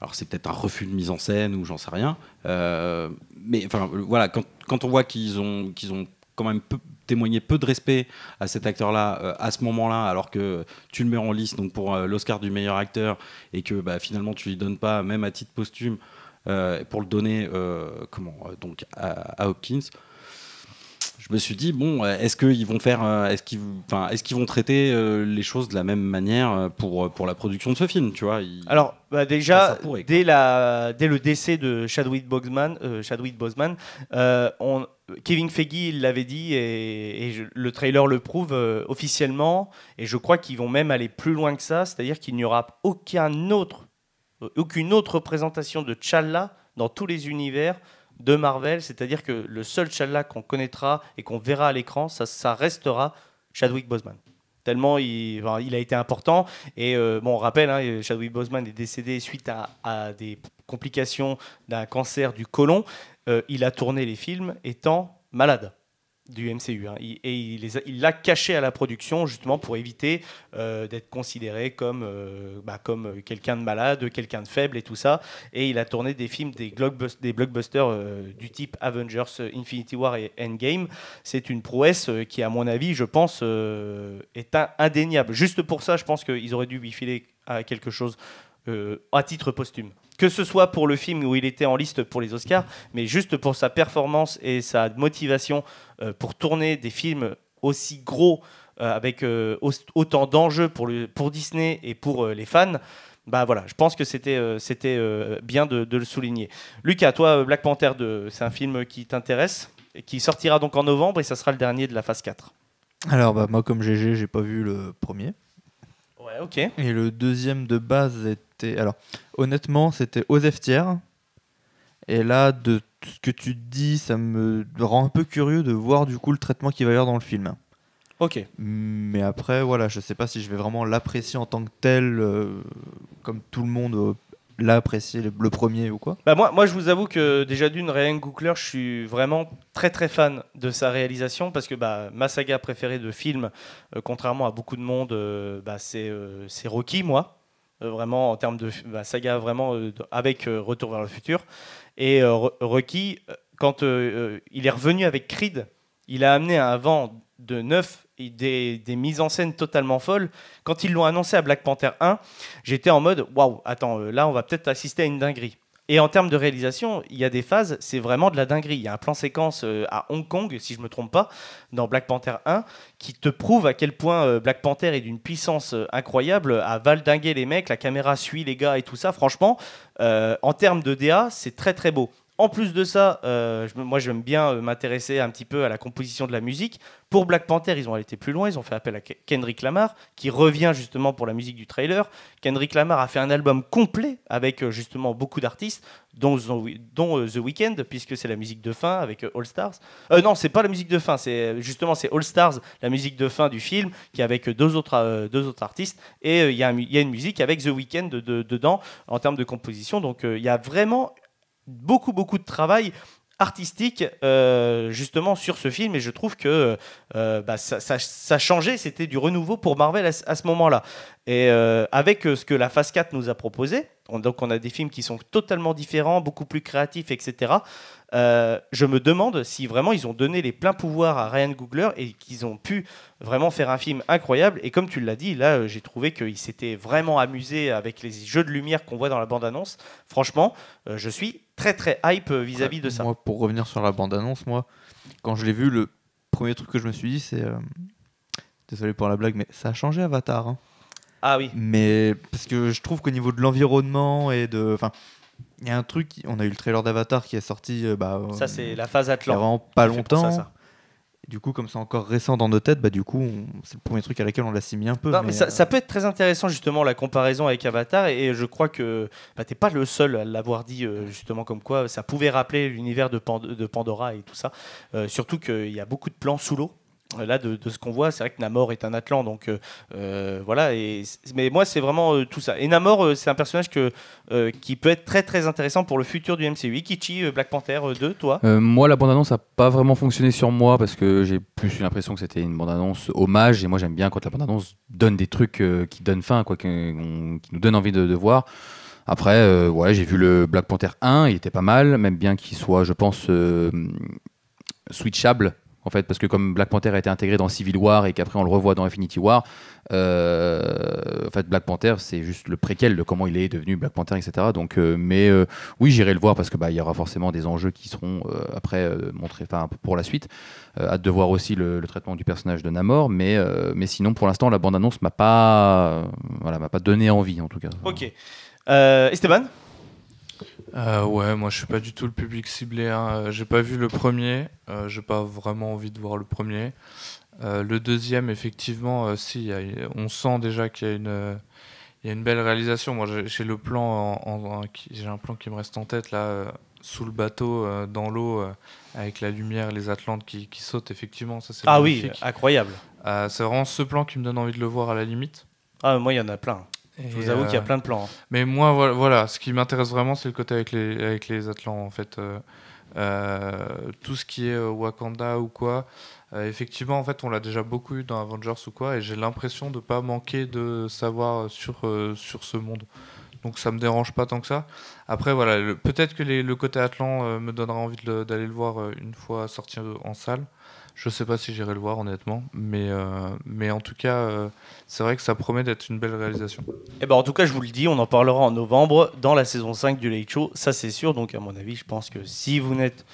Speaker 7: Alors c'est peut-être un refus de mise en scène ou j'en sais rien, mais quand on voit qu'ils ont quand même témoigné peu de respect à cet acteur-là à ce moment-là, alors que tu le mets en lice donc pour l'Oscar du meilleur acteur et que finalement tu lui donnes pas même à titre posthume pour le donner à Hopkins. Je me suis dit est-ce qu'ils vont vont traiter les choses de la même manière pour la production de ce film, tu vois?
Speaker 4: Alors déjà dès le décès de Chadwick Boseman, Kevin Feige l'avait dit et le trailer le prouve officiellement, et je crois qu'ils vont même aller plus loin que ça, c'est-à-dire qu'il n'y aura aucun autre aucune autre représentation de T'Challa dans tous les univers de Marvel, c'est-à-dire que le seul T'Challa qu'on connaîtra et qu'on verra à l'écran, ça restera Chadwick Boseman. Tellement il a été important. Et bon, on rappelle, hein, Chadwick Boseman est décédé suite à des complications d'un cancer du côlon. Il a tourné les films étant malade du MCU. Hein. Il l'a caché à la production justement pour éviter d'être considéré comme quelqu'un de malade, quelqu'un de faible et tout ça. Et il a tourné des films, des blockbusters du type Avengers, Infinity War et Endgame. C'est une prouesse qui, à mon avis, je pense, est indéniable. Juste pour ça, je pense qu'ils auraient dû lui filer quelque chose à titre posthume. Que ce soit pour le film où il était en liste pour les Oscars, mais juste pour sa performance et sa motivation pour tourner des films aussi gros, avec autant d'enjeux pour Disney et pour les fans, bah voilà, je pense que c'était bien de le souligner. Lucas, toi, Black Panther 2, c'est un film qui t'intéresse, et qui sortira donc en novembre et ça sera le dernier de la phase 4.
Speaker 5: Alors bah, moi comme GG, j'ai pas vu le premier.
Speaker 4: Ouais, ok.
Speaker 5: Et le deuxième de base était... Alors, honnêtement, c'était aux F-tiers. Et là, de tout ce que tu dis, ça me rend un peu curieux de voir du coup le traitement qu'il va y avoir dans le film.
Speaker 4: Ok.
Speaker 5: Mais après, voilà, je sais pas si je vais vraiment l'apprécier en tant que tel, comme tout le monde l'a apprécié le premier ou quoi.
Speaker 4: Bah moi, je vous avoue que déjà d'une, Ryan Coogler, je suis vraiment très très fan de sa réalisation parce que ma saga préférée de film, contrairement à beaucoup de monde, c'est Rocky, moi. Vraiment en termes de saga vraiment avec Retour vers le futur. Et Rocky, quand il est revenu avec Creed, il a amené un vent de neuf et des mises en scène totalement folles. Quand ils l'ont annoncé à Black Panther 1, j'étais en mode waouh, attends, là on va peut-être assister à une dinguerie. Et en termes de réalisation, il y a des phases, c'est vraiment de la dinguerie. Il y a un plan séquence à Hong Kong, si je ne me trompe pas, dans Black Panther 1, qui te prouve à quel point Black Panther est d'une puissance incroyable, à valdinguer les mecs, la caméra suit les gars et tout ça. Franchement, en termes de DA, c'est très très beau. En plus de ça, moi j'aime bien m'intéresser un petit peu à la composition de la musique. Pour Black Panther, ils ont été plus loin, ils ont fait appel à Kendrick Lamar, qui revient justement pour la musique du trailer. Kendrick Lamar a fait un album complet avec justement beaucoup d'artistes, dont The Weeknd, puisque c'est la musique de fin avec All Stars. Non, c'est pas la musique de fin, c'est All Stars, la musique de fin du film, qui est avec deux autres artistes. Et il y a une musique avec The Weeknd dedans en termes de composition. Donc il y a vraiment beaucoup de travail artistique justement sur ce film et je trouve que ça changeait, c'était du renouveau pour Marvel à ce moment-là. Et avec ce que la phase 4 nous a proposé, donc on a des films qui sont totalement différents, beaucoup plus créatifs, etc. Je me demande si vraiment ils ont donné les pleins pouvoirs à Ryan Coogler et qu'ils ont pu vraiment faire un film incroyable. Et comme tu l'as dit, là j'ai trouvé qu'il s'était vraiment amusé avec les jeux de lumière qu'on voit dans la bande-annonce. Franchement, je suis très très hype vis-à-vis de ça.
Speaker 5: Moi, pour revenir sur la bande-annonce, quand je l'ai vu, le premier truc que je me suis dit, c'est... Désolé pour la blague, mais ça a changé Avatar. Hein.
Speaker 4: Ah oui.
Speaker 5: Mais parce que je trouve qu'au niveau de l'environnement et de... Enfin, il y a un truc, on a eu le trailer d'Avatar qui est sorti...
Speaker 4: ça, c'est la phase Atlan.
Speaker 5: Il y a vraiment pas longtemps. Ça. Du coup, comme c'est encore récent dans nos têtes, du coup, c'est le premier truc à laquelle on l'a mis un peu.
Speaker 4: Non, mais ça peut être très intéressant, justement, la comparaison avec Avatar. Et je crois que t'es pas le seul à l'avoir dit, justement, comme quoi ça pouvait rappeler l'univers de Pandora et tout ça. Surtout qu'il y a beaucoup de plans sous l'eau. Là, de ce qu'on voit, c'est vrai que Namor est un Atlan, donc voilà. Mais moi, c'est vraiment tout ça. Et Namor, c'est un personnage qui peut être très très intéressant pour le futur du MCU. Kichi, Black Panther 2, toi
Speaker 9: Moi, la bande-annonce n'a pas vraiment fonctionné sur moi parce que j'ai plus eu l'impression que c'était une bande-annonce hommage. Et moi, j'aime bien quand la bande-annonce donne des trucs qui donnent faim, qui nous donnent envie de voir. Après, j'ai vu le Black Panther 1, il était pas mal, même bien qu'il soit, je pense, switchable. En fait, parce que comme Black Panther a été intégré dans Civil War et qu'après on le revoit dans Infinity War, en fait Black Panther c'est juste le préquel de comment il est devenu Black Panther, etc. Donc, oui, j'irai le voir parce que il y aura forcément des enjeux qui seront après montrés, pour la suite. Hâte de voir aussi le traitement du personnage de Namor, mais sinon pour l'instant la bande-annonce m'a pas donné envie en tout cas.
Speaker 4: Ok. Esteban?
Speaker 8: Ouais, moi je suis pas du tout le public ciblé. Hein. J'ai pas vu le premier, j'ai pas vraiment envie de voir le premier. Le deuxième, effectivement, on sent déjà qu'il y a Il y a une belle réalisation. Moi, j'ai le plan, j'ai un plan qui me reste en tête là, sous le bateau, dans l'eau, avec la lumière, les Atlantes qui sautent. Effectivement, ça c'est magnifique.
Speaker 4: Oui, incroyable.
Speaker 8: C'est vraiment ce plan qui me donne envie de le voir à la limite.
Speaker 4: Ah, moi, il y en a plein. Je vous avoue qu'il y a plein de plans.
Speaker 8: Mais moi, voilà, ce qui m'intéresse vraiment, c'est le côté avec les Atlantes, en fait. Tout ce qui est Wakanda ou quoi. Effectivement, en fait, on l'a déjà beaucoup eu dans Avengers ou quoi, et j'ai l'impression de pas manquer de savoir sur ce monde. Donc ça me dérange pas tant que ça. Après, voilà, peut-être que le côté Atlant me donnera envie d'aller le voir une fois sorti en salle. Je sais pas si j'irai le voir, honnêtement, mais en tout cas, c'est vrai que ça promet d'être une belle réalisation.
Speaker 4: Et ben, en tout cas, je vous le dis, on en parlera en novembre dans la saison 5 du Late Show, ça c'est sûr. Donc à mon avis, je pense que si vous n'êtes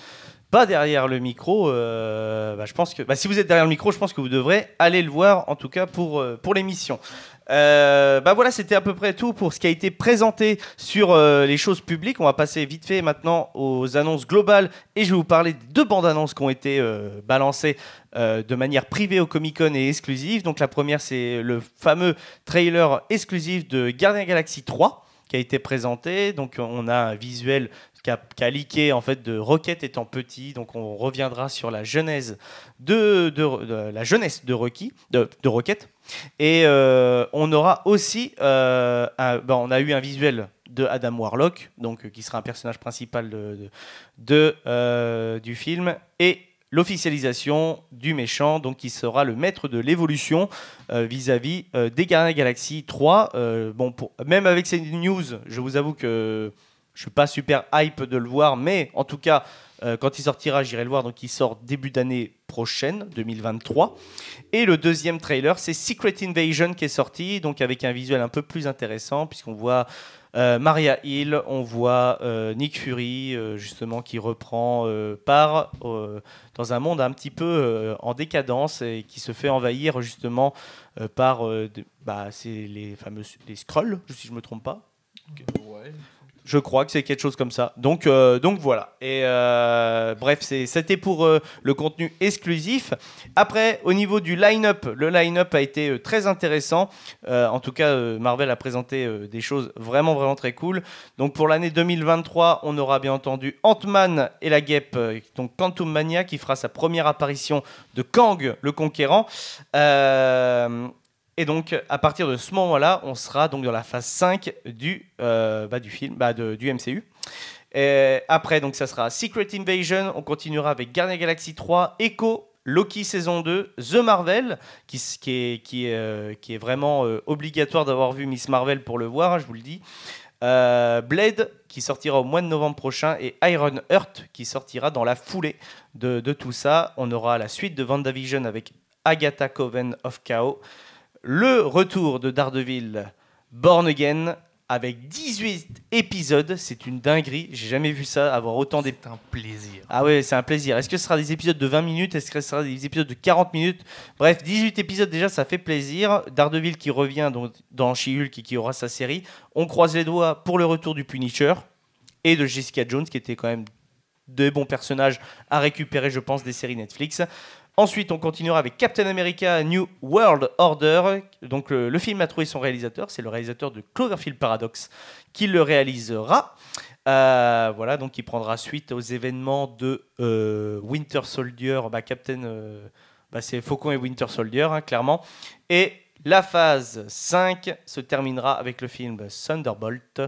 Speaker 4: pas derrière le micro, je pense que si vous êtes derrière le micro, je pense que vous devrez aller le voir, en tout cas pour l'émission. Voilà, c'était à peu près tout pour ce qui a été présenté sur les choses publiques. On va passer vite fait maintenant aux annonces globales, et je vais vous parler de 2 bandes annonces qui ont été balancées de manière privée au Comic-Con et exclusive. Donc la première, c'est le fameux trailer exclusif de Guardians Galaxy 3 qui a été présenté. Donc on a un visuel qui a leaké en fait de Rocket étant petit. Donc on reviendra sur la genèse de Rocket. Et on aura aussi on a eu un visuel de Adam Warlock, donc qui sera un personnage principal du film, et l'officialisation du méchant, donc qui sera le maître de l'évolution vis-à-vis des Guardians Galaxy 3. Même avec ces news, je vous avoue que je suis pas super hype de le voir, mais en tout cas, quand il sortira, j'irai le voir. Donc il sort début d'année prochaine, 2023. Et le deuxième trailer, c'est Secret Invasion qui est sorti, donc avec un visuel un peu plus intéressant, puisqu'on voit Maria Hill, on voit Nick Fury, justement, qui reprend part dans un monde un petit peu en décadence et qui se fait envahir justement par c'est les Skrulls, si je ne me trompe pas. Ouais. Je crois que c'est quelque chose comme ça. Donc voilà. Et bref, c'était pour le contenu exclusif. Après, au niveau du line-up, le line-up a été très intéressant. En tout cas, Marvel a présenté des choses vraiment, vraiment très cool. Donc pour l'année 2023, on aura bien entendu Ant-Man et la Guêpe, donc Quantum Mania, qui fera sa première apparition de Kang le Conquérant. Et donc, à partir de ce moment-là, on sera donc dans la phase 5 du film, du MCU. Et après, donc, ça sera Secret Invasion. On continuera avec Guardians Galaxy 3, Echo, Loki saison 2, The Marvel, qui est vraiment obligatoire d'avoir vu Miss Marvel pour le voir, hein, je vous le dis. Blade, qui sortira au mois de novembre prochain, et Iron Heart, qui sortira dans la foulée de tout ça. On aura la suite de WandaVision avec Agatha Coven of Chaos. Le retour de Daredevil Born Again avec 18 épisodes, c'est une dinguerie, j'ai jamais vu ça, avoir autant
Speaker 8: C'est un plaisir.
Speaker 4: Ah ouais, c'est un plaisir. Est-ce que ce sera des épisodes de 20 minutes? Est-ce que ce sera des épisodes de 40 minutes? Bref, 18 épisodes déjà, ça fait plaisir. Daredevil qui revient dans She-Hulk et qui aura sa série. On croise les doigts pour le retour du Punisher et de Jessica Jones, qui était quand même de bons personnages à récupérer, je pense, des séries Netflix. Ensuite, on continuera avec Captain America New World Order. Donc, le film a trouvé son réalisateur. C'est le réalisateur de Cloverfield Paradox qui le réalisera. Voilà, donc il prendra suite aux événements de Winter Soldier. C'est Faucon et Winter Soldier, hein, clairement. Et la phase 5 se terminera avec le film Thunderbolt.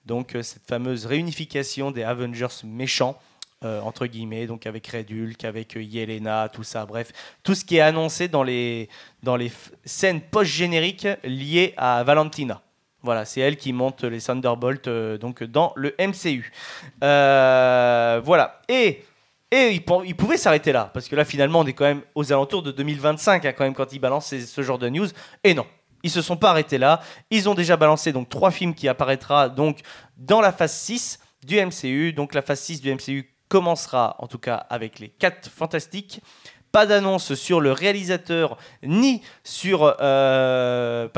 Speaker 4: Donc, cette fameuse réunification des Avengers méchants. Entre guillemets, donc avec Red Hulk, avec Yelena, tout ça, bref, tout ce qui est annoncé dans les scènes post-génériques liées à Valentina. Voilà, c'est elle qui monte les Thunderbolts donc dans le MCU. Voilà, et il pouvait s'arrêter là, parce que là, finalement, on est quand même aux alentours de 2025, hein, quand même, quand ils balancent ce genre de news, et non. Ils se sont pas arrêtés là. Ils ont déjà balancé donc 3 films qui apparaîtra donc dans la phase 6 du MCU. Donc la phase 6 du MCU commencera en tout cas avec les 4 Fantastiques. Pas d'annonce sur le réalisateur ni sur le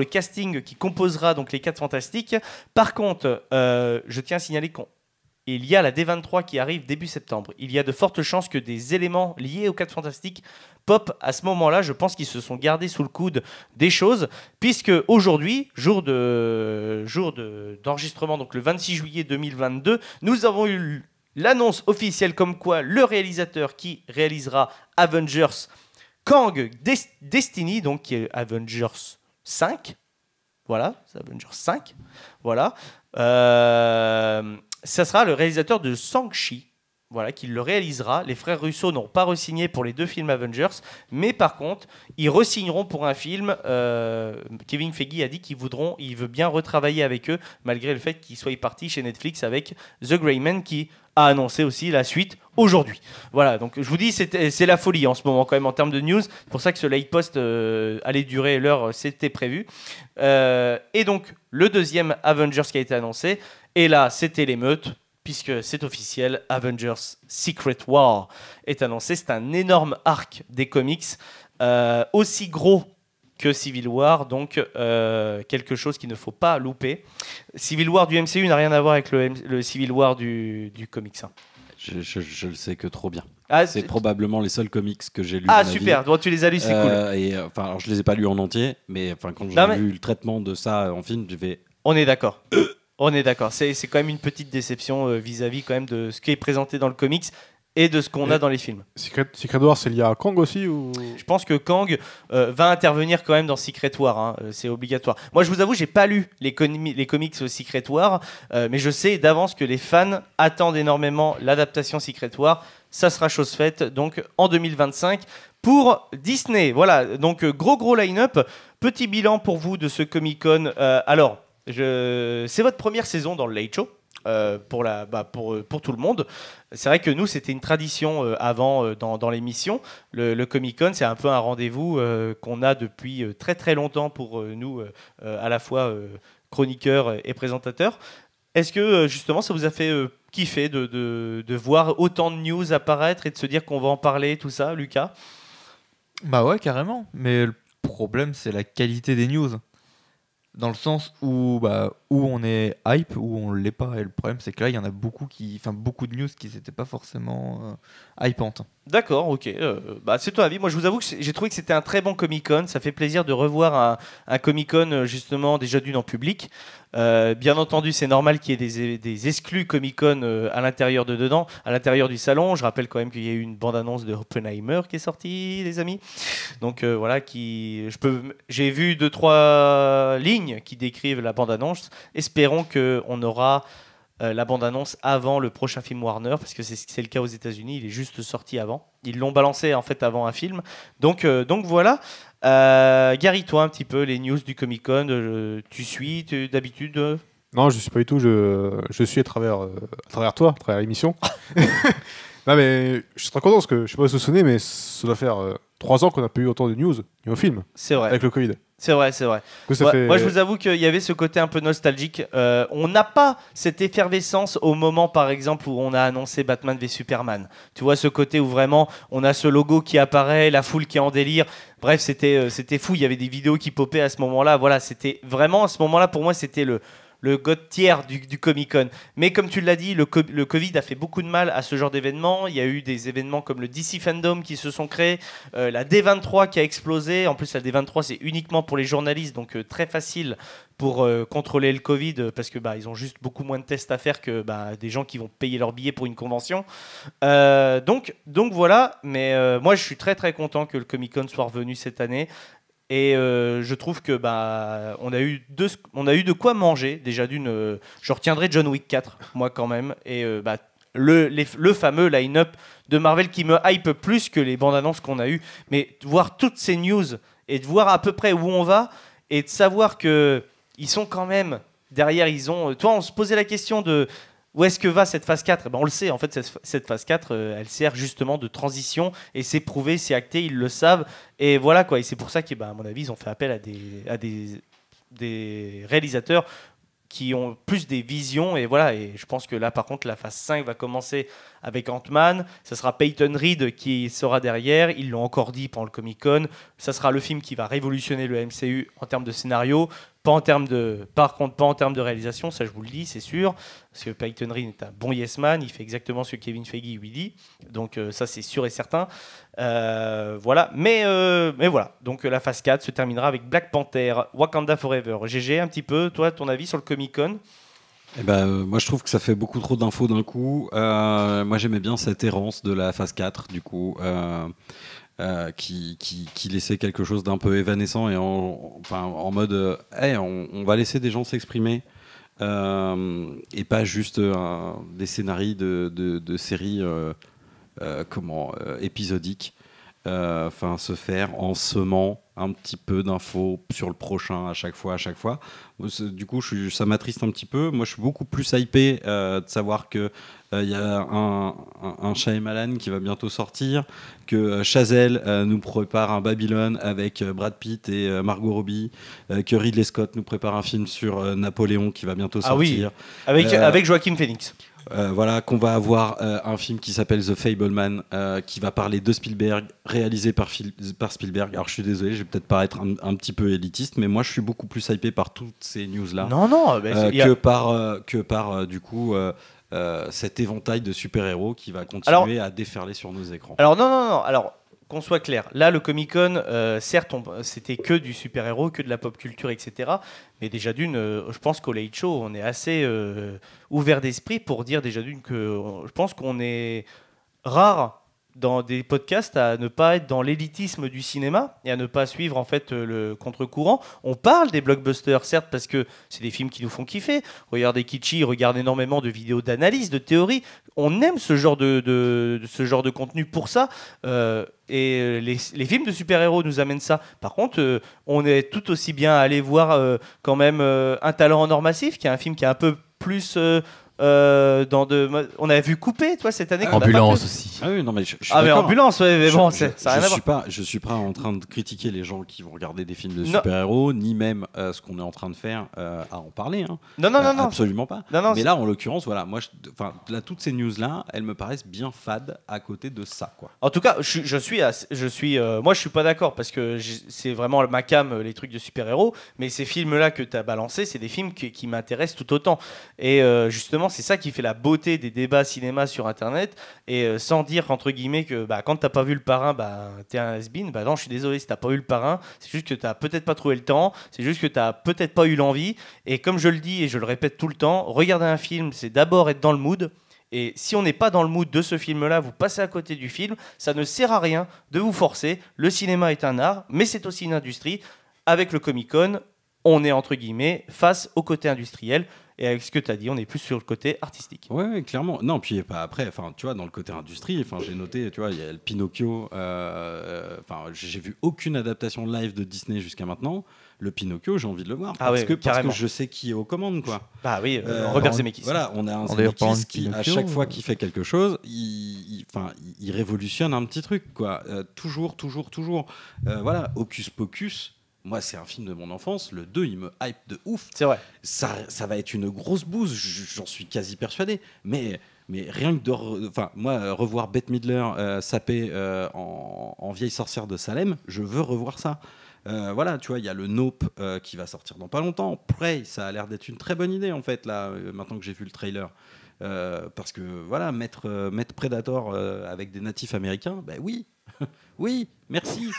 Speaker 4: casting qui composera donc les 4 Fantastiques. Par contre, je tiens à signaler il y a la D23 qui arrive début septembre. Il y a de fortes chances que des éléments liés aux 4 Fantastiques pop à ce moment-là. Je pense qu'ils se sont gardés sous le coude des choses, puisque aujourd'hui, jour d'enregistrement, donc le 26 juillet 2022, nous avons eu l'annonce officielle comme quoi le réalisateur qui réalisera Avengers Kang Destiny, donc qui est Avengers 5, voilà, c'est Avengers 5, voilà, ça sera le réalisateur de Shang-Chi, voilà, qui le réalisera. Les frères Russo n'ont pas re-signé pour les 2 films Avengers, mais par contre, ils re-signeront pour un film. Kevin Feige a dit qu'il veut bien retravailler avec eux, malgré le fait qu'il soit parti chez Netflix avec The Gray Man, qui a annoncé aussi la suite aujourd'hui. Voilà, donc je vous dis, c'est la folie en ce moment quand même en termes de news. C'est pour ça que ce light post allait durer l'heure, c'était prévu. Et donc, le deuxième Avengers qui a été annoncé, et là, c'était l'émeute, puisque c'est officiel, Avengers Secret War est annoncé. C'est un énorme arc des comics, aussi gros que Civil War, donc quelque chose qu'il ne faut pas louper. Civil War du MCU n'a rien à voir avec le Civil War du comics. Hein.
Speaker 7: Je le sais que trop bien.
Speaker 4: Ah,
Speaker 7: c'est probablement les seuls comics que j'ai lus.
Speaker 4: Ah super, donc tu les as lus, c'est cool.
Speaker 7: Alors je les ai pas lus en entier, mais quand j'ai vu le traitement de ça en film, je vais.
Speaker 4: On est d'accord. On est d'accord. C'est quand même une petite déception vis-à-vis quand même de ce qui est présenté dans le comics et de ce qu'on a dans les films.
Speaker 6: Secret War, c'est lié à Kang aussi ou...
Speaker 4: Je pense que Kang va intervenir quand même dans Secret War, hein, c'est obligatoire. Moi, je vous avoue, j'ai pas lu les comics Secret War, mais je sais d'avance que les fans attendent énormément l'adaptation Secret War. Ça sera chose faite, donc en 2025 pour Disney. Voilà, donc gros line-up. Petit bilan pour vous de ce Comic-Con. Alors, c'est votre première saison dans le Late Show. Pour tout le monde. C'est vrai que nous, c'était une tradition avant dans l'émission. Le Comic-Con, c'est un peu un rendez-vous qu'on a depuis très très longtemps pour nous, à la fois chroniqueurs et présentateurs. Est-ce que justement ça vous a fait kiffer de voir autant de news apparaître et de se dire qu'on va en parler, tout ça, Lucas?
Speaker 5: Bah ouais, carrément. Mais le problème, c'est la qualité des news. Dans le sens où on est hype, où on l'est pas. Et le problème, c'est que là, il y en a beaucoup de news qui n'étaient pas forcément hypantes.
Speaker 4: D'accord, ok. C'est ton avis. Moi, je vous avoue que j'ai trouvé que c'était un très bon Comic-Con. Ça fait plaisir de revoir un Comic-Con, justement, déjà d'une en public. Bien entendu, c'est normal qu'il y ait des exclus Comic-Con à l'intérieur à l'intérieur du salon. Je rappelle quand même qu'il y a eu une bande-annonce de Oppenheimer qui est sortie, les amis. Donc voilà, j'ai vu 2-3 lignes qui décrivent la bande-annonce. Espérons qu'on aura la bande-annonce avant le prochain film Warner, parce que c'est le cas aux États-Unis. Il est juste sorti avant. Ils l'ont balancé en fait avant un film. Donc voilà. Gary, toi un petit peu les news du Comic-Con, tu suis d'habitude?
Speaker 6: Non, je suis pas du tout. Je suis à travers toi, à travers l'émission. Non, mais je suis très content parce que je sais pas si vous vous souvenez, mais ça doit faire 3 ans qu'on n'a pas eu autant de news ni au film.
Speaker 4: C'est vrai.
Speaker 6: Avec le Covid.
Speaker 4: C'est vrai. Moi, je vous avoue qu'il y avait ce côté un peu nostalgique. On n'a pas cette effervescence au moment, par exemple, où on a annoncé Batman v Superman. Tu vois, ce côté où vraiment on a ce logo qui apparaît, la foule qui est en délire. Bref, c'était fou. Il y avait des vidéos qui popaient à ce moment-là. Voilà, c'était vraiment à ce moment-là, pour moi, c'était le god tier du Comic-Con. Mais comme tu l'as dit, le Covid a fait beaucoup de mal à ce genre d'événements. Il y a eu des événements comme le DC Fandom qui se sont créés, la D23 qui a explosé. En plus, la D23, c'est uniquement pour les journalistes, donc très facile pour contrôler le Covid, parce que ils ont juste beaucoup moins de tests à faire que des gens qui vont payer leur billet pour une convention. Donc voilà, mais moi je suis très très content que le Comic-Con soit revenu cette année. Et je trouve que on a eu de quoi manger. Déjà je retiendrai John Wick 4, moi quand même. Et le fameux line-up de Marvel qui me hype plus que les bandes annonces qu'on a eues. Mais de voir toutes ces news et de voir à peu près où on va et de savoir que ils sont quand même derrière. Toi, on se posait la question de où est-ce que va cette phase 4 ? On le sait, en fait, cette phase 4, elle sert justement de transition, et c'est prouvé, c'est acté, ils le savent, et voilà quoi. Et c'est pour ça qu'à mon avis, ils ont fait appel à des réalisateurs qui ont plus des visions, et voilà. Et je pense que là, par contre, la phase 5 va commencer avec Ant-Man. Ça sera Peyton Reed qui sera derrière. Ils l'ont encore dit pendant le Comic-Con. Ça sera le film qui va révolutionner le MCU en termes de scénario. Par contre, pas en termes de réalisation, ça je vous le dis, c'est sûr. Parce que Peyton Reed est un bon yes man, il fait exactement ce que Kevin Feige lui dit. Donc ça c'est sûr et certain. Voilà. Mais voilà. Donc la phase 4 se terminera avec Black Panther, Wakanda Forever. GG, un petit peu, toi, ton avis sur le Comic-Con?
Speaker 7: Moi je trouve que ça fait beaucoup trop d'infos d'un coup. Moi j'aimais bien cette errance de la phase 4 du coup. Qui laissait quelque chose d'un peu évanescent et en mode on va laisser des gens s'exprimer et pas juste des scénarios de séries épisodiques, se faire en semant un petit peu d'infos sur le prochain à chaque fois. Du coup, ça m'attriste un petit peu. Moi, je suis beaucoup plus hypé de savoir que y a un Shyamalan qui va bientôt sortir, que Chazelle nous prépare un Babylone avec Brad Pitt et Margot Robbie, que Ridley Scott nous prépare un film sur Napoléon qui va bientôt sortir.
Speaker 4: Avec Joaquin Phoenix.
Speaker 7: Qu'on va avoir un film qui s'appelle The Fableman, qui va parler de Spielberg, réalisé par Spielberg. Alors je suis désolé, je vais peut-être paraître un petit peu élitiste, mais moi je suis beaucoup plus hypé par toutes ces news-là que par du coup cet éventail de super-héros qui va continuer à déferler sur nos écrans.
Speaker 4: Alors non. Alors qu'on soit clair, là le Comic-Con, certes, c'était que du super-héros, que de la pop culture, etc. Mais déjà d'une, je pense qu'au Late Show, on est assez ouvert d'esprit pour dire déjà d'une que je pense qu'on est rare dans des podcasts à ne pas être dans l'élitisme du cinéma et à ne pas suivre en fait le contre-courant. On parle des blockbusters, certes, parce que c'est des films qui nous font kiffer. Regardez Kitschy, regarde énormément de vidéos d'analyse, de théorie. On aime ce genre de contenu pour ça. Et les films de super-héros nous amènent ça. Par contre, on est tout aussi bien à aller voir quand même Un talent en or massif, qui est un film qui est un peu plus... on a vu Coupé, toi, cette année.
Speaker 9: Ambulance aussi.
Speaker 7: Ah oui, non mais je suis
Speaker 4: mais Ambulance, ouais, mais bon, ça n'a rien à voir.
Speaker 7: Je suis pas en train de critiquer les gens qui vont regarder des films de super-héros, ni même ce qu'on est en train de faire à en parler. Hein.
Speaker 4: Non,
Speaker 7: absolument pas.
Speaker 4: Non,
Speaker 7: mais là, en l'occurrence, voilà, moi, toutes ces news là, elles me paraissent bien fades à côté de ça, quoi.
Speaker 4: En tout cas, moi, je suis pas d'accord parce que c'est vraiment ma cam, les trucs de super-héros. Mais ces films-là que tu as balancés, c'est des films qui m'intéressent tout autant. Et justement, c'est ça qui fait la beauté des débats cinéma sur internet, et sans dire entre guillemets que quand t'as pas vu Le Parrain, t'es un has-been. Non, je suis désolé, si t'as pas vu Le Parrain, c'est juste que t'as peut-être pas trouvé le temps, c'est juste que t'as peut-être pas eu l'envie. Et comme je le dis et je le répète tout le temps, regarder un film, c'est d'abord être dans le mood. Et si on n'est pas dans le mood de ce film-là, vous passez à côté du film. Ça ne sert à rien de vous forcer. Le cinéma est un art, mais c'est aussi une industrie. Avec le Comic-Con, on est entre guillemets face au côté industriel. Et avec ce que tu as dit, on est plus sur le côté artistique.
Speaker 7: Ouais, clairement. Non, puis après, tu vois, dans le côté industrie, j'ai noté, tu vois, il y a le Pinocchio. J'ai vu aucune adaptation live de Disney jusqu'à maintenant. Le Pinocchio, j'ai envie de le voir parce que je sais qui est aux commandes, quoi.
Speaker 4: Robert Zemeckis.
Speaker 7: Voilà, on a un Zemeckis qui, à chaque fois qu'il fait quelque chose, il révolutionne un petit truc, quoi. Toujours. Voilà, Hocus Pocus. Moi, c'est un film de mon enfance. Le 2, il me hype de ouf.
Speaker 4: C'est vrai.
Speaker 7: Ça va être une grosse bouse, j'en suis quasi persuadé. Mais rien que revoir Bette Midler saper en vieille sorcière de Salem, je veux revoir ça. Voilà, tu vois, il y a le Nope qui va sortir dans pas longtemps. Prey, ça a l'air d'être une très bonne idée, en fait, là, maintenant que j'ai vu le trailer. Parce que, voilà, mettre Predator avec des natifs américains, oui. Oui, merci.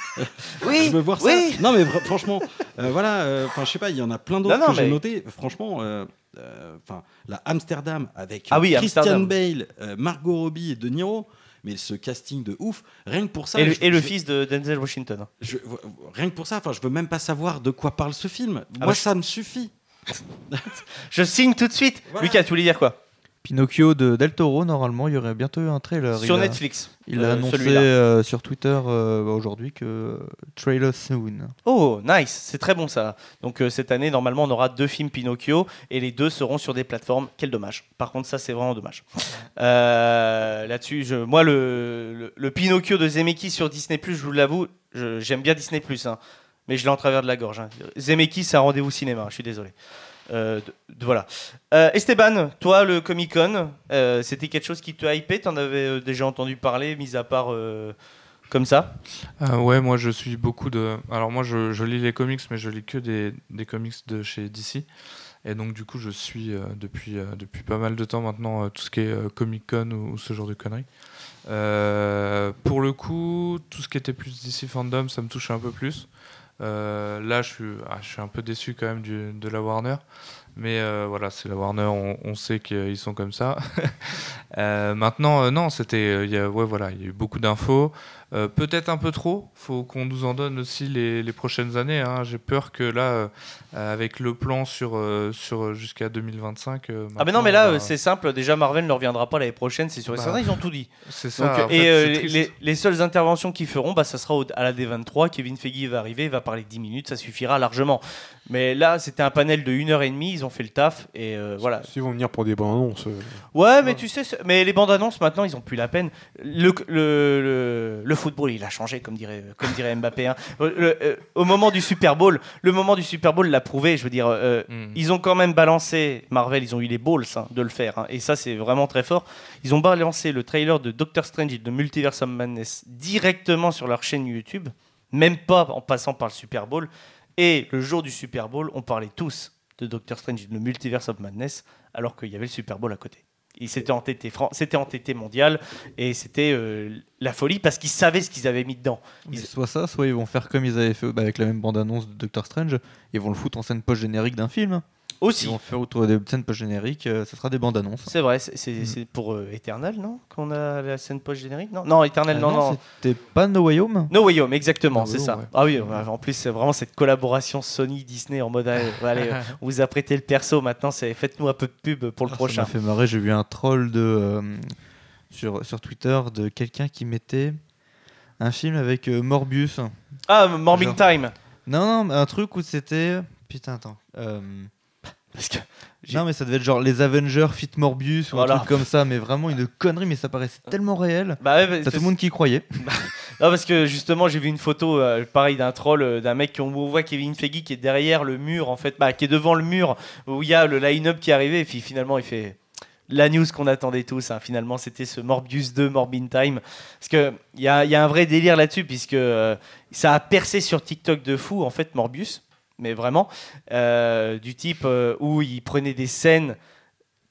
Speaker 4: Oui,
Speaker 7: je veux voir ça. Non, mais franchement, je sais pas, il y y en a plein d'autres que j'ai notés. Franchement, la Amsterdam avec Christian Bale, Margot Robbie et De Niro. Mais ce casting de ouf, rien que pour ça.
Speaker 4: Et le fils de Denzel Washington.
Speaker 7: Rien que pour ça, je veux même pas savoir de quoi parle ce film. Moi, ça me suffit.
Speaker 4: Je signe tout de suite. Voilà. Lucas, tu voulais dire quoi?
Speaker 5: Pinocchio de Del Toro, normalement, il y aurait bientôt eu un trailer.
Speaker 4: Sur Netflix.
Speaker 5: Il a annoncé sur Twitter aujourd'hui que trailer soon.
Speaker 4: Oh, nice, c'est très bon ça. Donc cette année, normalement, on aura 2 films Pinocchio et les 2 seront sur des plateformes. Quel dommage. Par contre, ça, c'est vraiment dommage. Là-dessus, moi, le Pinocchio de Zemeckis sur Disney+, je vous l'avoue, j'aime bien Disney+, mais je l'ai en travers de la gorge. Zemeckis, c'est un rendez-vous cinéma, je suis désolé. Voilà. Esteban, toi, le Comic-Con, c'était quelque chose qui te hypait? T'en avais déjà entendu parler, mis à part comme ça?
Speaker 8: Ouais, moi je suis beaucoup de. Alors moi je lis les comics, mais je lis que des comics de chez DC. Et donc du coup je suis depuis pas mal de temps maintenant tout ce qui est Comic-Con ou ce genre de conneries. Pour le coup, tout ce qui était plus DC Fandom, ça me touche un peu plus. Là je suis un peu déçu quand même de la Warner. Mais voilà, c'est la Warner, on sait qu'ils sont comme ça. Maintenant, non, c'était, il y a eu beaucoup d'infos. Peut-être un peu trop. Faut qu'on nous en donne aussi les prochaines années. Hein. J'ai peur que là, avec le plan sur jusqu'à 2025.
Speaker 4: Ah mais non, mais là c'est simple. Déjà Marvel ne reviendra pas l'année prochaine, c'est sûr et certain. Ils ont tout dit.
Speaker 8: C'est ça.
Speaker 4: Donc, les seules interventions qu'ils feront, ça sera à la D23. Kevin Feige va arriver, il va parler 10 minutes, ça suffira largement. Mais là, c'était un panel de 1h30, ils ont fait le taf et voilà.
Speaker 6: S'ils vont venir pour des bandes annonces.
Speaker 4: Ouais, mais tu sais, mais les bandes annonces maintenant, ils ont plus la peine. Le football, il a changé, comme dirait Mbappé. Hein. Au moment du Super Bowl, l'a prouvé. Je veux dire, ils ont quand même balancé Marvel, ils ont eu les balls de le faire, hein, et ça, c'est vraiment très fort. Ils ont balancé le trailer de Doctor Strange et de Multiverse of Madness directement sur leur chaîne YouTube, même pas en passant par le Super Bowl. Et le jour du Super Bowl, on parlait tous de Doctor Strange et de Multiverse of Madness, alors qu'il y avait le Super Bowl à côté. C'était entêté mondial, et c'était la folie, parce qu'ils savaient ce qu'ils avaient mis dedans.
Speaker 5: Soit ça, soit ils vont faire comme ils avaient fait avec la même bande-annonce de Doctor Strange, ils vont le foutre en scène post-générique d'un film.
Speaker 4: Aussi.
Speaker 5: Ils vont faire autour des scènes post-génériques, ça sera des bandes-annonces.
Speaker 4: C'est vrai, c'est pour Eternal, non? Qu'on a la scène post-générique? Non, Eternal, non.
Speaker 5: C'était pas No Way Home?
Speaker 4: No Way Home, exactement, c'est ça.
Speaker 8: Ouais.
Speaker 4: Ah oui, en plus, c'est vraiment cette collaboration Sony-Disney en mode, allez, on vous a prêté le perso, maintenant, faites-nous un peu de pub pour le prochain.
Speaker 5: Ça m'a fait marrer, j'ai vu un troll sur Twitter de quelqu'un qui mettait un film avec Morbius.
Speaker 4: Ah, Morbing Time.
Speaker 5: Non, un truc où c'était... Putain, attends.
Speaker 4: Parce que
Speaker 5: non, mais ça devait être genre les Avengers fit Morbius ou un truc comme ça, mais vraiment une connerie, mais ça paraissait tellement réel. T'as tout le monde qui y croyait.
Speaker 4: Non, parce que justement, j'ai vu une photo pareil d'un troll, d'un mec on voit Kevin Feige qui est derrière le mur, en fait, qui est devant le mur où il y a le line-up qui est arrivé, et puis finalement il fait la news qu'on attendait tous. Hein. Finalement, c'était ce Morbius 2 Morbin Time, parce que il y a un vrai délire là-dessus, puisque ça a percé sur TikTok de fou, en fait, Morbius. Mais vraiment, du type où il prenait des scènes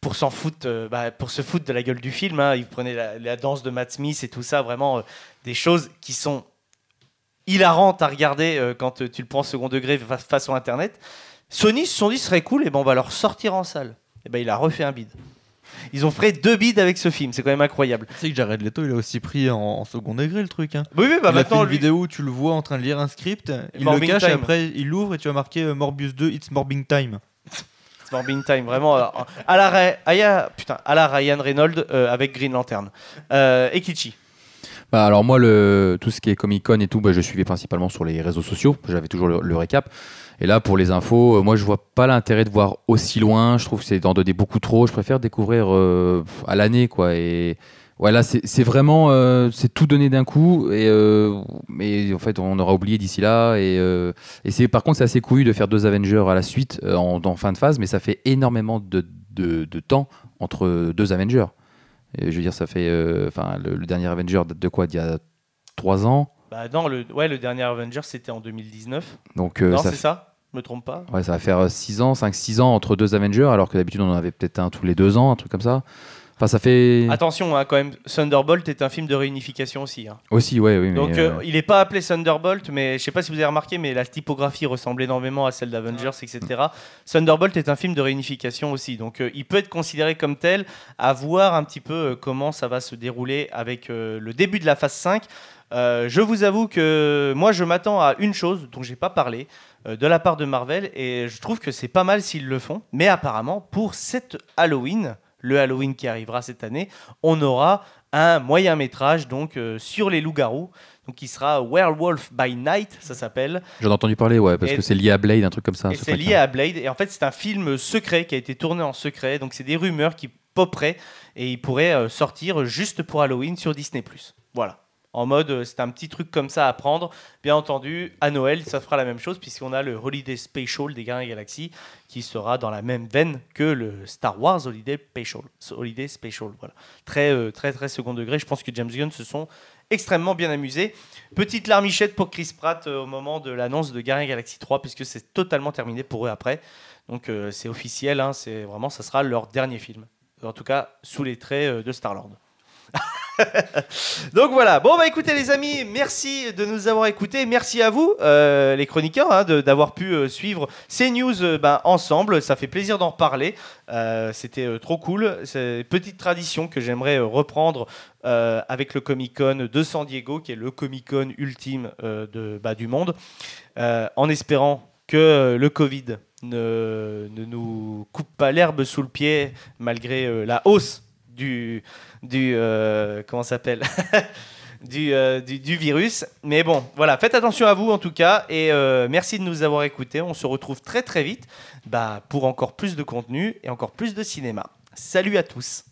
Speaker 4: pour s'en foutre, pour se foutre de la gueule du film. Hein. Il prenait la danse de Matt Smith et tout ça, vraiment des choses qui sont hilarantes à regarder quand tu le prends second degré façon Internet. Sony se sont dit, ce serait cool, et on va leur sortir en salle. Et il a refait un bide. Ils ont fait 2 bides avec ce film, c'est quand même incroyable.
Speaker 5: Tu sais que Jared Leto, il a aussi pris en second degré le truc. Hein.
Speaker 4: Oui,
Speaker 5: il a fait une
Speaker 4: lui...
Speaker 5: vidéo où tu le vois en train de lire un script, il le cache et après il l'ouvre et tu vas marquer Morbius 2, It's Morbing Time.
Speaker 4: It's Morbing Time, vraiment à la Ryan Reynolds avec Green Lantern. Et Kichi.
Speaker 9: Alors moi, tout ce qui est Comic-Con et tout, je suivais principalement sur les réseaux sociaux, j'avais toujours le récap. Et là, pour les infos, moi, je vois pas l'intérêt de voir aussi loin. Je trouve que c'est d'en donner beaucoup trop. Je préfère découvrir à l'année, quoi. Et voilà, c'est vraiment, c'est tout donné d'un coup. Mais en fait, on aura oublié d'ici là. Et par contre, c'est assez couillu de faire 2 Avengers à la suite en fin de phase, mais ça fait énormément de temps entre 2 Avengers. Et je veux dire, ça fait, le dernier Avenger date de quoi, d'il y a 3 ans.
Speaker 4: Non, le dernier Avenger, c'était en 2019.
Speaker 9: Donc,
Speaker 4: non, c'est ça? Je me trompe pas?
Speaker 9: Ouais, ça va faire 5-6 ans entre 2 Avengers, alors que d'habitude, on en avait peut-être un tous les 2 ans, un truc comme ça. Enfin, ça fait...
Speaker 4: Attention, hein, quand même, Thunderbolt est un film de réunification aussi. Hein.
Speaker 9: Aussi, ouais, oui.
Speaker 4: Donc, il n'est pas appelé Thunderbolt, mais je sais pas si vous avez remarqué, mais la typographie ressemble énormément à celle d'Avengers, etc. Thunderbolt est un film de réunification aussi. Donc, il peut être considéré comme tel, à voir un petit peu comment ça va se dérouler avec le début de la phase 5. Je vous avoue que moi, je m'attends à une chose dont j'ai pas parlé de la part de Marvel, et je trouve que c'est pas mal s'ils le font. Mais apparemment, pour cette Halloween, le Halloween qui arrivera cette année, on aura un moyen métrage donc sur les loups-garous, donc qui sera Werewolf by Night, ça s'appelle.
Speaker 9: J'en ai entendu parler, ouais, parce que c'est lié à Blade, un truc comme ça.
Speaker 4: Et c'est lié à Blade, et en fait c'est un film secret qui a été tourné en secret, donc c'est des rumeurs qui poperaient et il pourrait sortir juste pour Halloween sur Disney+. Voilà. En mode, c'est un petit truc comme ça à prendre. Bien entendu, à Noël, ça fera la même chose, puisqu'on a le Holiday Special des Gardiens de la Galaxie, qui sera dans la même veine que le Star Wars Holiday Special. Voilà. Très, très, très second degré. Je pense que James Gunn se sont extrêmement bien amusé. Petite larmichette pour Chris Pratt au moment de l'annonce de Guardians Galaxy 3, puisque c'est totalement terminé pour eux après. Donc c'est officiel, hein, c'est vraiment, ça sera leur dernier film. En tout cas, sous les traits de Star-Lord. Donc voilà, bon bah écoutez les amis, merci de nous avoir écoutés, merci à vous les chroniqueurs hein, d'avoir pu suivre ces news ensemble, ça fait plaisir d'en reparler, c'était trop cool, c'est une petite tradition que j'aimerais reprendre avec le Comic-Con de San Diego, qui est le Comic-Con ultime du monde, en espérant que le Covid ne nous coupe pas l'herbe sous le pied malgré la hausse du comment ça s'appelle du virus. Mais bon, voilà, faites attention à vous en tout cas et merci de nous avoir écoutés. On se retrouve très très vite pour encore plus de contenu et encore plus de cinéma. Salut à tous.